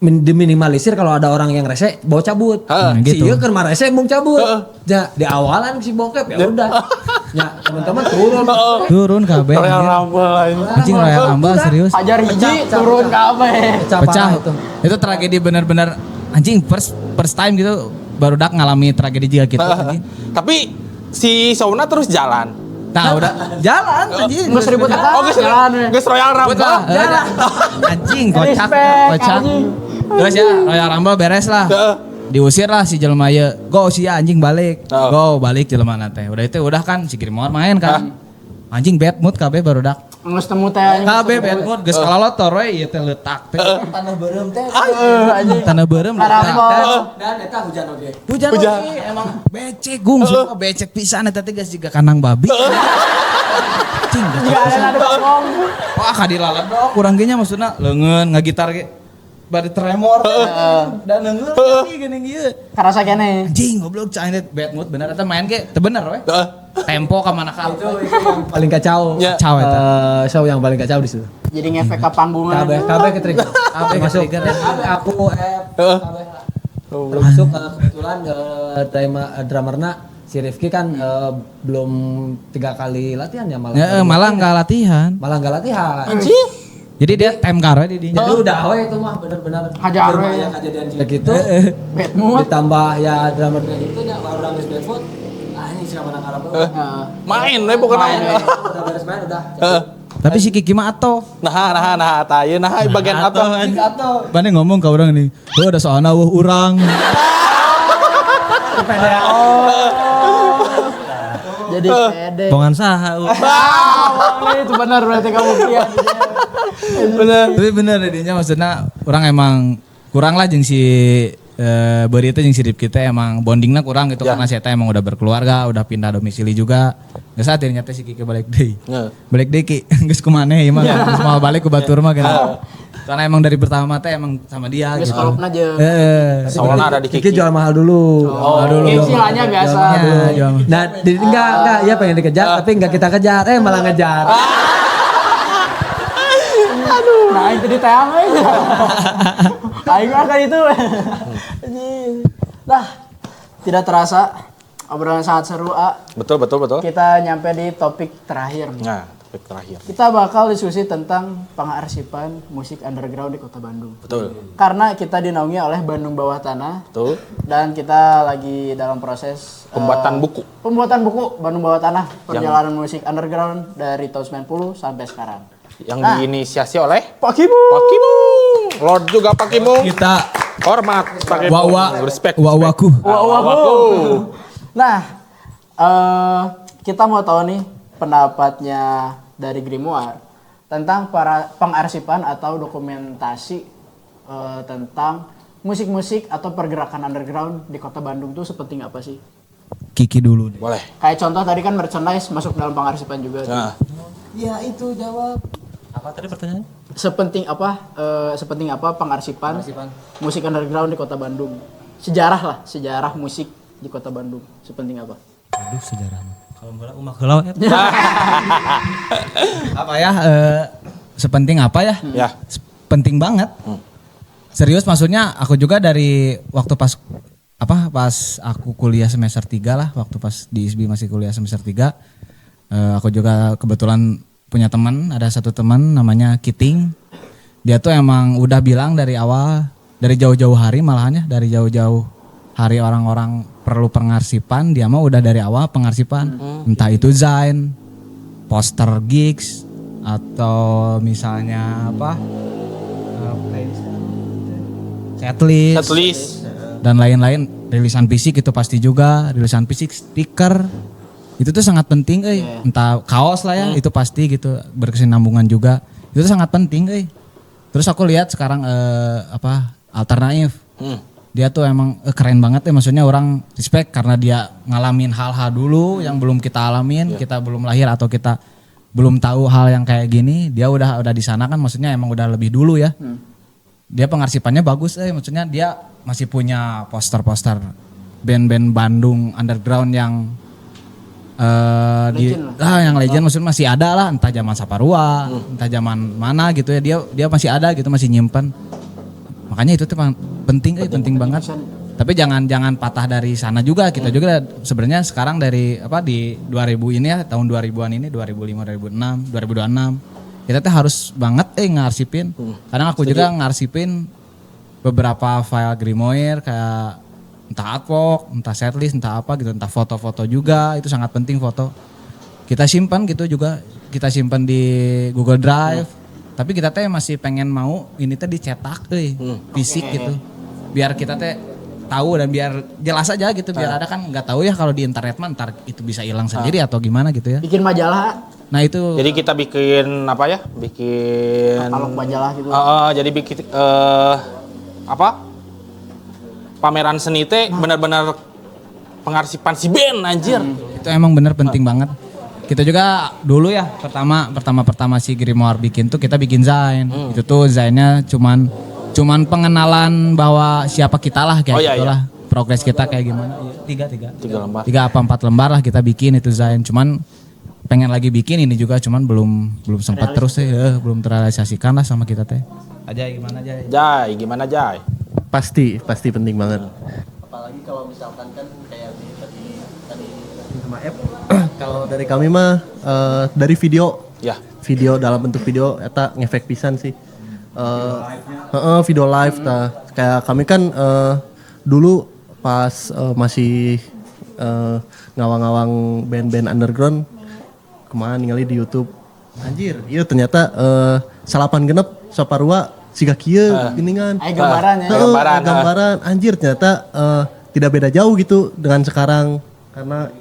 Diminimalisir kalau ada orang yang rese bawa cabut. Si ieu keur mah rese mung cabut. Ya di awalan si bokep ya udah. Ya teman-teman
Turun kabeh. Anjing Royal Rumble serius.
Hajar hiji turun kabeh.
Pecah. Itu tragedi benar-benar anjing first time gitu barudak ngalami tragedi juga gitu anjing.
Tapi si Sauna terus jalan.
Nah udah jalan anjing.
Geus ribut eta.
Oh, geus Royal Rumble.
Jalan. Anjing kocak. Terus ya Royal Rumble beres lah. Diusir lah si jelema ieu. Go si anjing balik. Go balik jelema na teh. Udah itu udah kan si Grimor main kan. Anjing bad mood kabeh barudak.
Geus temu teh.
Kabeh bad mood geus kalolotor we ieu teh leutak teh.
tanah beureum teh.
Anjing.
Tanah beureum leutak.
Dan eta hujan oge.
Hujan oge emang becek gung suka becek pisan eta teh geus jiga kandang babi. Anjing.
Enggak ada ngomong.
Wah kadilaledok urang ge nya maksudna leungeun ngagitar ge bari tremor dan neungeun geuning ieu.
Karasa keneh.
Anjing goblok cai bad mood bener eta main ge teu bener we. Tempo ka mana ka.
Itu yang paling kacau.
Kacau eta.
Show yang paling kacau di situ.
Jadi ngefek ke panggungan.
Kabeh ke trigger. Kabeh masuk. Aku kabeh. Termasuk kebetulan drummerna si Rifki kan belum 3 kali latihan ya malah.
Malah enggak latihan.
Malah enggak latihan.
Jadi dia temkar we di dinya.
Jadi udah we itu mah bener-bener
Hajar we.
yang kejadian gitu.
Bad mood.
Ditambah ya drummernya gitu nya baru nangis bad foot. Ini sih mana ngarep.
Main we bukan main.
Udah beres main udah.
Tapi si Kiki mah atoh.
Nah eta ieu bagian atoh.
Bane ngomong ka urang ini. Oh ada soalna urang.
Jadi pede.
Bongan saha.
Itu benar berarti kamu kieu.
Bener.
Tapi bener dinya maksudnya orang emang kurang lah jeung si Beri itu jeung si Rip kita emang bondingnya kurang gitu karena si Eta emang udah berkeluarga, udah pindah domisili juga. Geus saat ternyata si Kiki balik deui. Balik deui Ki, geus kumaneh ieu mah. Geus mau balik ke batur mah gitu. Karena emang dari pertama teh emang sama dia
Geus
gitu.
kolopna jeung.
Soalnya ada di
Kiki
Kiki.
jual mahal dulu.
Dulu. Istilahnya biasa.
Nah, enggak, ya pengen dikejar tapi enggak kita kejar, malah ngejar.
Nah, itu di teang we. Aing mah kan itu. Anjing. Nah, tidak terasa obrolan sangat seru,
Betul.
Kita nyampe di topik terakhir.
Nah, topik terakhir.
Kita bakal diskusi tentang pengarsipan musik underground di Kota Bandung.
Betul.
Karena kita dinaungi oleh Bandung Bawah Tanah.
Betul.
Dan kita lagi dalam proses
Pembuatan buku.
Pembuatan buku Bandung Bawah Tanah, perjalanan musik underground dari tahun 90 sampai sekarang.
Yang diinisiasi oleh
Pak Kimu.
Lord juga Pak Kimu.
Kita
Hormat Pak Kimu. Respect.
wawaku.
Nah, kita mau tahu nih pendapatnya dari Grimoire tentang para pengarsipan atau dokumentasi tentang musik-musik atau pergerakan underground di Kota Bandung tuh sepenting apa sih?
Kiki dulu deh.
Boleh.
Kayak contoh tadi kan merchandise masuk dalam pengarsipan juga.
Nah.
Ya itu jawab. Apa tadi pertanyaannya?
Sepenting apa pengarsipan musik underground di Kota Bandung? Sejarah musik di Kota Bandung sepenting apa?
Aduh sejarah.
Kalau bola umah gelau
Apa ya sepenting apa ya?
Ya.
Penting banget. Serius maksudnya aku juga dari waktu pas aku kuliah semester 3 lah, waktu pas di ISBI masih kuliah semester 3. Aku juga kebetulan punya teman, ada satu teman namanya Kiting. Dia tuh emang udah bilang dari awal, dari jauh-jauh hari malahannya, dari jauh-jauh hari orang-orang perlu pengarsipan, dia mah udah dari awal pengarsipan. Entah itu Zain, poster gigs, atau misalnya apa, setlist, dan lain-lain, rilisan fisik itu pasti juga, rilisan fisik, stiker, itu tuh sangat penting, entah kaos lah ya, itu pasti gitu, berkesinambungan juga, itu tuh sangat penting, Terus aku lihat sekarang Alternatif, dia tuh emang keren banget maksudnya orang respect karena dia ngalamin hal-hal dulu yang belum kita alamin, kita belum lahir atau kita belum tahu hal yang kayak gini, dia udah di sana kan, maksudnya emang udah lebih dulu ya. Dia pengarsipannya bagus, maksudnya dia masih punya poster-poster band-band Bandung underground yang yang legend maksudnya masih ada lah, entah zaman Saparua, entah zaman mana gitu ya, dia masih ada gitu, masih nyimpen. Makanya itu tuh penting banget. Tapi jangan patah dari sana juga. Kita juga sebenarnya sekarang dari di 2000 ini ya, tahun 2000-an ini, 2005, 2006, 2026. Kita tuh harus banget ngarsipin. Kadang aku juga ngarsipin beberapa file Grimoire kayak entah artwork, entah setlist, entah apa gitu, entah foto-foto juga, itu sangat penting foto. Kita simpan gitu juga, kita simpan di Google Drive. Tapi kita teh masih pengen mau ini teh dicetak fisik gitu. Biar kita teh tahu dan biar jelas aja gitu, biar ada kan nggak tahu ya kalau di internet mah ntar itu bisa hilang sendiri atau gimana gitu ya.
Bikin majalah.
Nah itu.
Jadi kita bikin apa ya? Bikin
katalog majalah gitu.
Jadi bikin pameran seni teh benar-benar pengarsipan si band anjir.
Itu emang bener penting banget. Kita juga dulu ya pertama si Grimoire bikin tuh kita bikin Zain. Itu tuh Zainnya cuman pengenalan bahwa siapa kita lah kayak gitulah. Progres kita kayak gimana? Tiga lembar. 3 apa 4 lembar lah kita bikin itu Zain. Cuman pengen lagi bikin ini juga cuman belum sempat terus belum terrealisasikan lah sama kita teh. Ajay gimana Jay?
Pasti penting banget.
Apalagi kalau misalkan kan kayak tadi
Sama F. Kalau dari kami mah dari video.
Ya.
Video dalam bentuk video eta ngefek pisan sih. Video live kayak kami kan dulu pas masih ngawang-ngawang band-band underground kemana ningali di YouTube. Anjir, iya ternyata salapan genep Saparua siga kieu geningan. Gambaran anjir ternyata tidak beda jauh gitu dengan sekarang karena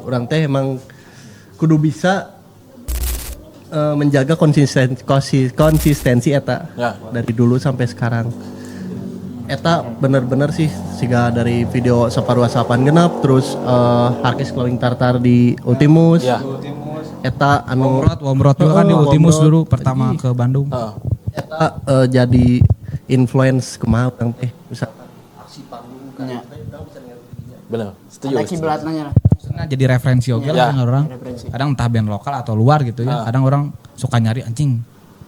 orang teh emang kudu bisa menjaga konsistensi eta dari dulu sampai sekarang. Eta bener-bener sih siga dari video Saparua Salapan Genep terus Harkis Glowing Tartar di Ultimus. Eta
Womrot juga kan di Ultimus dulu pertama ke Bandung.
Eta jadi influence kemana orang teh misalkan aksi panggung kan.
Bener, setuju.
Ada kiblatnya lah.
Maksudnya jadi referensi oke lah orang. Kadang entah band lokal atau luar gitu ya. Kadang orang suka nyari anjing.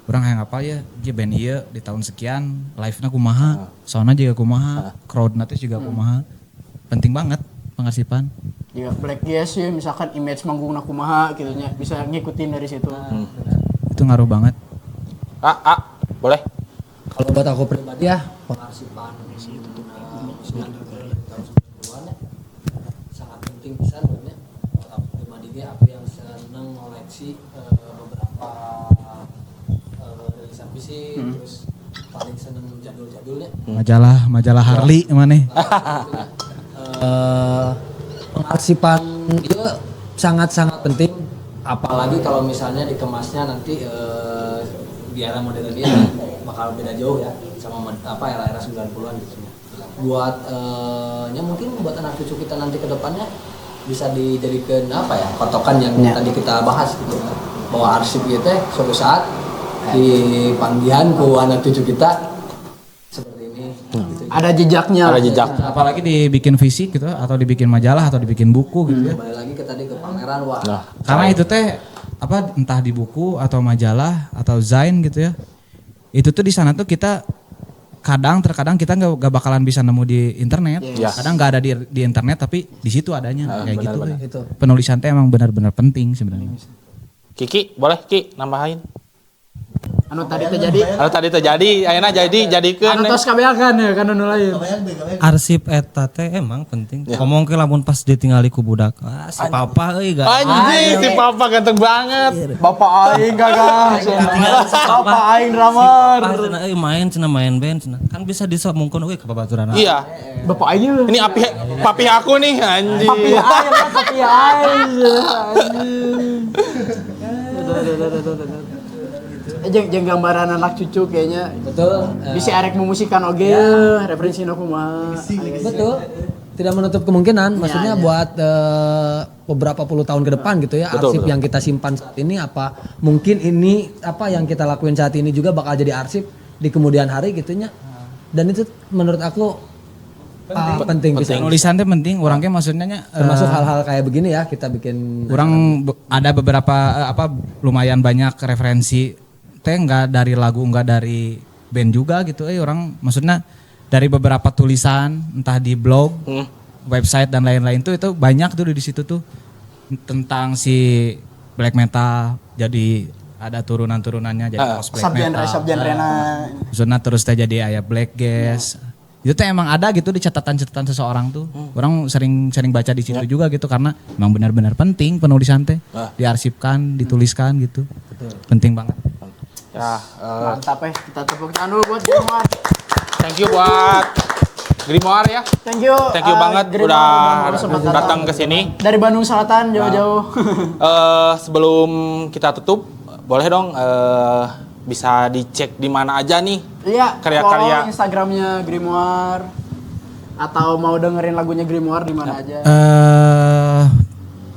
Orang yang apa ya, dia band iya di tahun sekian, live-nya kumaha, soundnya juga kumaha, crowd-nya juga kumaha. Penting banget pengarsipan.
Ya Black Gas ya misalkan image manggungna kumaha gitu nya, bisa ngikutin dari situ.
Itu ngaruh banget.
Boleh.
Kalau buat aku pribadi ya, pengarsipan sangat penting bisa sebenarnya. Buat aku pribadi ya, aku yang seneng koleksi beberapa rilisan fisik, terus paling seneng jadul-jadulnya.
Majalah Harley mana?
Pengarsipan itu sangat-sangat penting, apalagi kalau misalnya dikemasnya nanti di era modern ini bakal beda jauh ya sama era-era 90-an gitu. Buat mungkin buat anak cucu kita nanti ke depannya bisa dijadikan patokan yang tadi kita bahas gitu. Bahwa arsip itu suatu saat di panggilan ke anak cucu kita seperti ini. Gitu.
Ada jejaknya.
Apalagi dibikin fisik gitu atau dibikin majalah atau dibikin buku gitu ya.
Balik lagi ke tadi ke pameran
Karena itu teh entah di buku atau majalah atau Zain gitu ya. Itu tuh di sana tuh kita terkadang kita nggak bakalan bisa nemu di internet. Kadang nggak ada di internet tapi di situ adanya kayak gitu. Penulisan teh emang benar-benar penting sebenarnya.
Kiki, boleh Ki nambahin.
Anu tadi terjadi.
Kalau tadi terjadi, ayeuna jadikeun.
Anu tos kabeakan ya kan anu lain.
Arsip eta teh emang penting. Ngomong ke lamun pas ditinggali ku budak. Ah, si papa euy gak.
Anjing, si Papa ganteng banget.
Bapak aing gagah. Bapak aing drummer.
Euy main cenah main band cenah. Kan bisa disomongkeun euy ka babaturan.
Iya.
Bapak aing.
Ini papi aku nih, anjing.
Papi aing. Jeung gambaran anak cucu kayaknya.
Betul.
Bisa arek memusikan oge, referensi kumaha.
Betul. Tidak menutup kemungkinan, maksudnya buat beberapa puluh tahun ke depan gitu ya,
Betul,
arsip yang kita simpan saat ini apa mungkin ini apa yang kita lakuin saat ini juga bakal jadi arsip di kemudian hari gitunya. Dan itu menurut aku penting bisa.
Nulisan teh penting, orangnya maksudnya
Termasuk hal-hal kayak begini ya kita bikin.
ada beberapa lumayan banyak referensi teh nggak dari lagu nggak dari band juga gitu orang maksudnya dari beberapa tulisan entah di blog website dan lain-lain tuh itu banyak tuh di situ tuh tentang si black metal jadi ada turunan-turunannya jadi post black metal
Subgenre-na.
maksudnya terus teh jadi aya black gas itu tuh emang ada gitu di catatan-catatan seseorang tuh orang sering baca di situ juga gitu karena emang benar-benar penting penulisan teh diarsipkan dituliskan gitu penting banget.
Ya,
Mantap kita tepuk tangan dulu buat Grimoire.
thank you buat Grimoire ya.
Thank you.
Thank you banget
Grimoire
udah
Bandung
datang ke sini.
dari Bandung Selatan jauh-jauh.
Sebelum kita tutup, boleh dong bisa dicek di mana aja nih
Iya,
karya-karya.
follow Instagramnya Grimoire atau mau dengerin lagunya Grimoire di mana aja.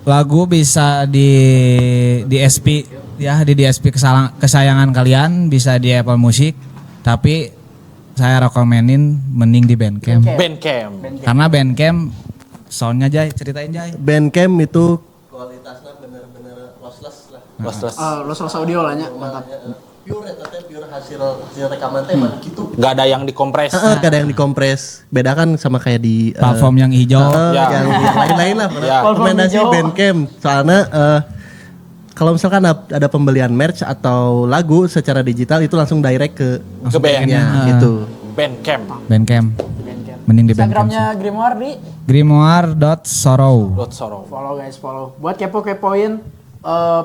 Lagu bisa di SP ya di DSP kesayangan kalian bisa di Apple Music tapi saya rekomenin mending di Bandcamp.
Bandcamp.
Karena Bandcamp soundnya Jay ceritain Jay.
Bandcamp itu
kualitasnya bener-bener lossless lah.
Lossless.
Los audio lah nya, mantap.
Pure eta teh pure hasil rekaman teh mah gitu.
Gak ada yang dikompres.
gak ada yang dikompres. Beda kan sama kayak di
Platform yang hijau.
Ya.
yang lain-lain lah.
Ya.
Rekomendasi Bandcamp. Soalnya kalau misalkan ada pembelian merch atau lagu secara digital itu langsung direct ke
band.
bandnya gitu.
Bandcamp.
Bandcamp. Mending di Bandcamp.
Instagramnya Grimoire di
Grimoire.sorrow.
Sorrow.
follow guys, follow. Buat kepo-kepoin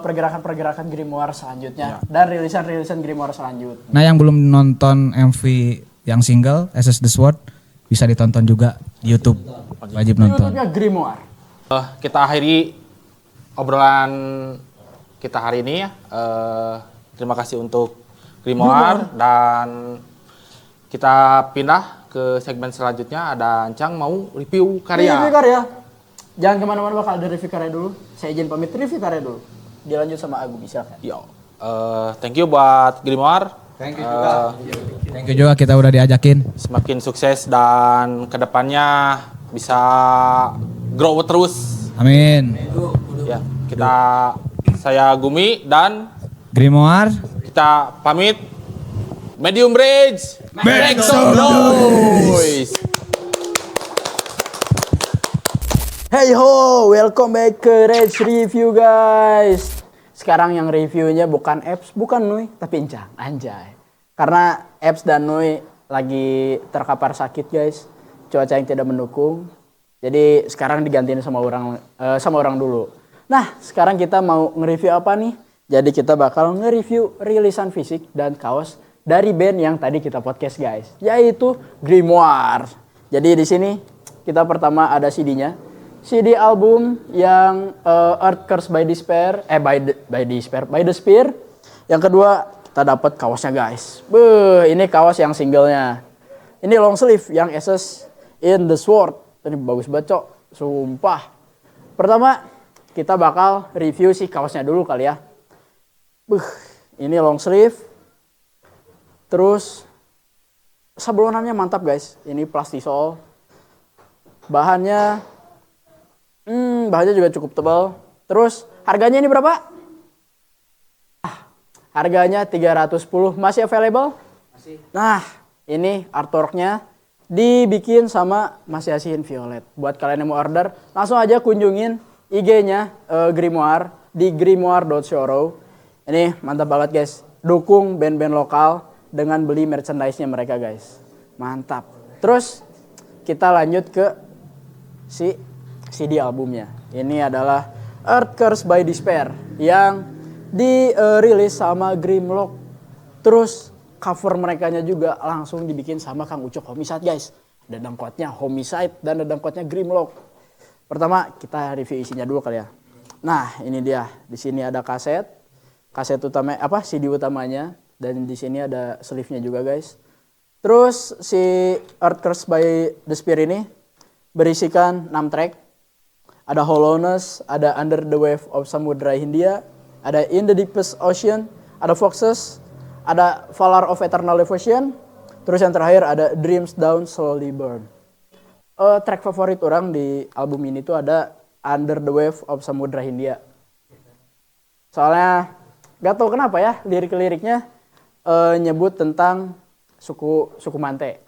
pergerakan-pergerakan Grimoire selanjutnya dan rilisan-rilisan Grimoire selanjutnya.
Nah yang belum nonton MV yang single SS The Sword bisa ditonton juga di YouTube. Wajib nonton.
YouTube-nya Grimoire.
Kita akhiri obrolan kita hari ini ya. Terima kasih untuk Grimoire dan kita pindah ke segmen selanjutnya. Ada Ancang mau review karya.
Review karya. Jangan kemana-mana, bakal ada review karya dulu. Saya izin pamit review karya dulu. Dilanjut sama Agung, bisa kan?
Yo, thank you buat Grimoire.
Thank you juga kita udah diajakin.
Semakin sukses dan kedepannya bisa grow terus.
Amin.
Ya, saya Gumi dan
Grimoire.
kita pamit. Medium Bridge. Make some noise.
Hey ho, welcome back ke Rage Review guys. Sekarang yang reviewnya bukan apps, bukan Nui, tapi Encang, anjay. Karena apps dan Nui lagi terkapar sakit guys, cuaca yang tidak mendukung. Jadi sekarang digantiin sama orang dulu. Nah, sekarang kita mau nge-review apa nih? Jadi kita bakal nge-review rilisan fisik dan kaos dari band yang tadi kita podcast guys, yaitu Grimoire. Jadi di sini kita pertama ada CD-nya. CD album yang Earth Curse by Despair, by the Spear. Yang kedua kita dapat kaosnya guys. Ini kaos yang singlenya. Ini long sleeve yang SS in the Sword. Ini bagus banget cok, sumpah. Pertama kita bakal review si kaosnya dulu kali ya. Ini long sleeve. Terus sablonannya mantap guys. Ini plastisol. Bahannya juga cukup tebal. Terus harganya ini berapa? Harganya 310. Masih available? Masih. Nah, ini artworknya dibikin sama Mas Yasin Violet. Buat kalian yang mau order, langsung aja kunjungin IG-nya Grimoire di grimoire.sorrow. Ini mantap banget guys. Dukung band-band lokal dengan beli merchandise-nya mereka guys. Mantap. Terus kita lanjut ke si CD albumnya. Ini adalah Earth Curse by Despair yang dirilis sama Grimlock. Terus cover merekanya juga langsung dibikin sama Kang Ucok Homicide guys. Ada dangkotnya Homicide dan ada dangkotnya Grimlock. Pertama kita review isinya dulu kali ya. Nah ini dia. Di sini ada kaset utama CD utamanya dan di sini ada sleeve-nya juga guys. Terus si Earth Curse by Despair ini berisikan 6 track. Ada Hollowness, ada Under the Wave of Samudra Hindia, ada In the Deepest Ocean, ada Foxes, ada Valor of Eternal Devotion, terus yang terakhir ada Dreams Down Slowly Burn. Track favorit orang di album ini tuh ada Under the Wave of Samudra Hindia. Soalnya gak tau kenapa ya lirik-liriknya nyebut tentang suku Mante.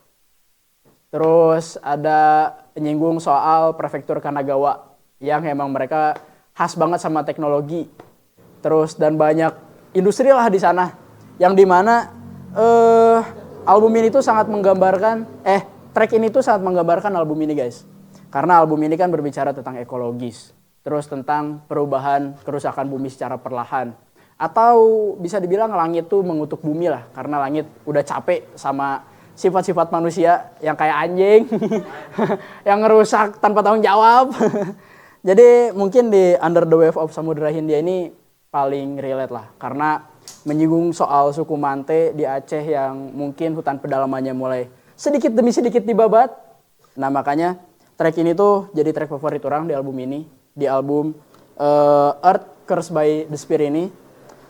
Terus ada nyinggung soal prefektur Kanagawa yang emang mereka khas banget sama teknologi. Terus dan banyak industri lah di sana. Yang dimana album ini tuh sangat menggambarkan, track ini tuh sangat menggambarkan album ini guys. Karena album ini kan berbicara tentang ekologis. Terus tentang perubahan kerusakan bumi secara perlahan. Atau bisa dibilang langit tuh mengutuk bumi lah. Karena langit udah capek sama sifat-sifat manusia yang kayak anjing. Yang ngerusak tanpa tanggung jawab. Jadi mungkin di Under the Wave of Samudra Hindia ini paling relate lah. Karena menyinggung soal suku Mante di Aceh yang mungkin hutan pedalamannya mulai sedikit demi sedikit dibabat. Nah makanya track ini tuh jadi track favorit orang di album ini. Di album Earth Curse by Despair ini.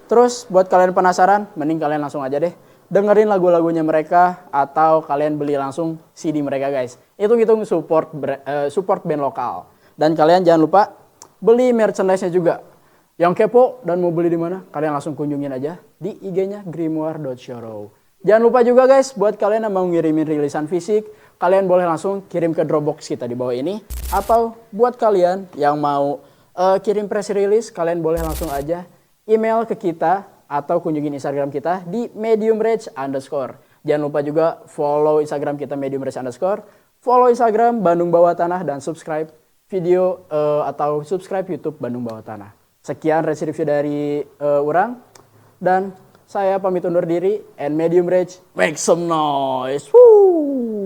Terus buat kalian penasaran, mending kalian langsung aja deh dengerin lagu-lagunya mereka atau kalian beli langsung CD mereka guys. Hitung-hitung support band lokal. Dan kalian jangan lupa beli merchandise-nya juga. Yang kepo dan mau beli di mana? Kalian langsung kunjungin aja di IG-nya grimoire.shorow. Jangan lupa juga guys, buat kalian yang mau ngirimin rilisan fisik, kalian boleh langsung kirim ke Dropbox kita di bawah ini. Atau buat kalian yang mau kirim press release, kalian boleh langsung aja email ke kita atau kunjungin Instagram kita di mediumrage_. Jangan lupa juga follow Instagram kita mediumrage_, follow Instagram Bandung Bawah Tanah dan subscribe video atau subscribe YouTube Bandung Bawah Tanah. Sekian review dari orang dan saya pamit undur diri and Medium Rage make some noise. Woo!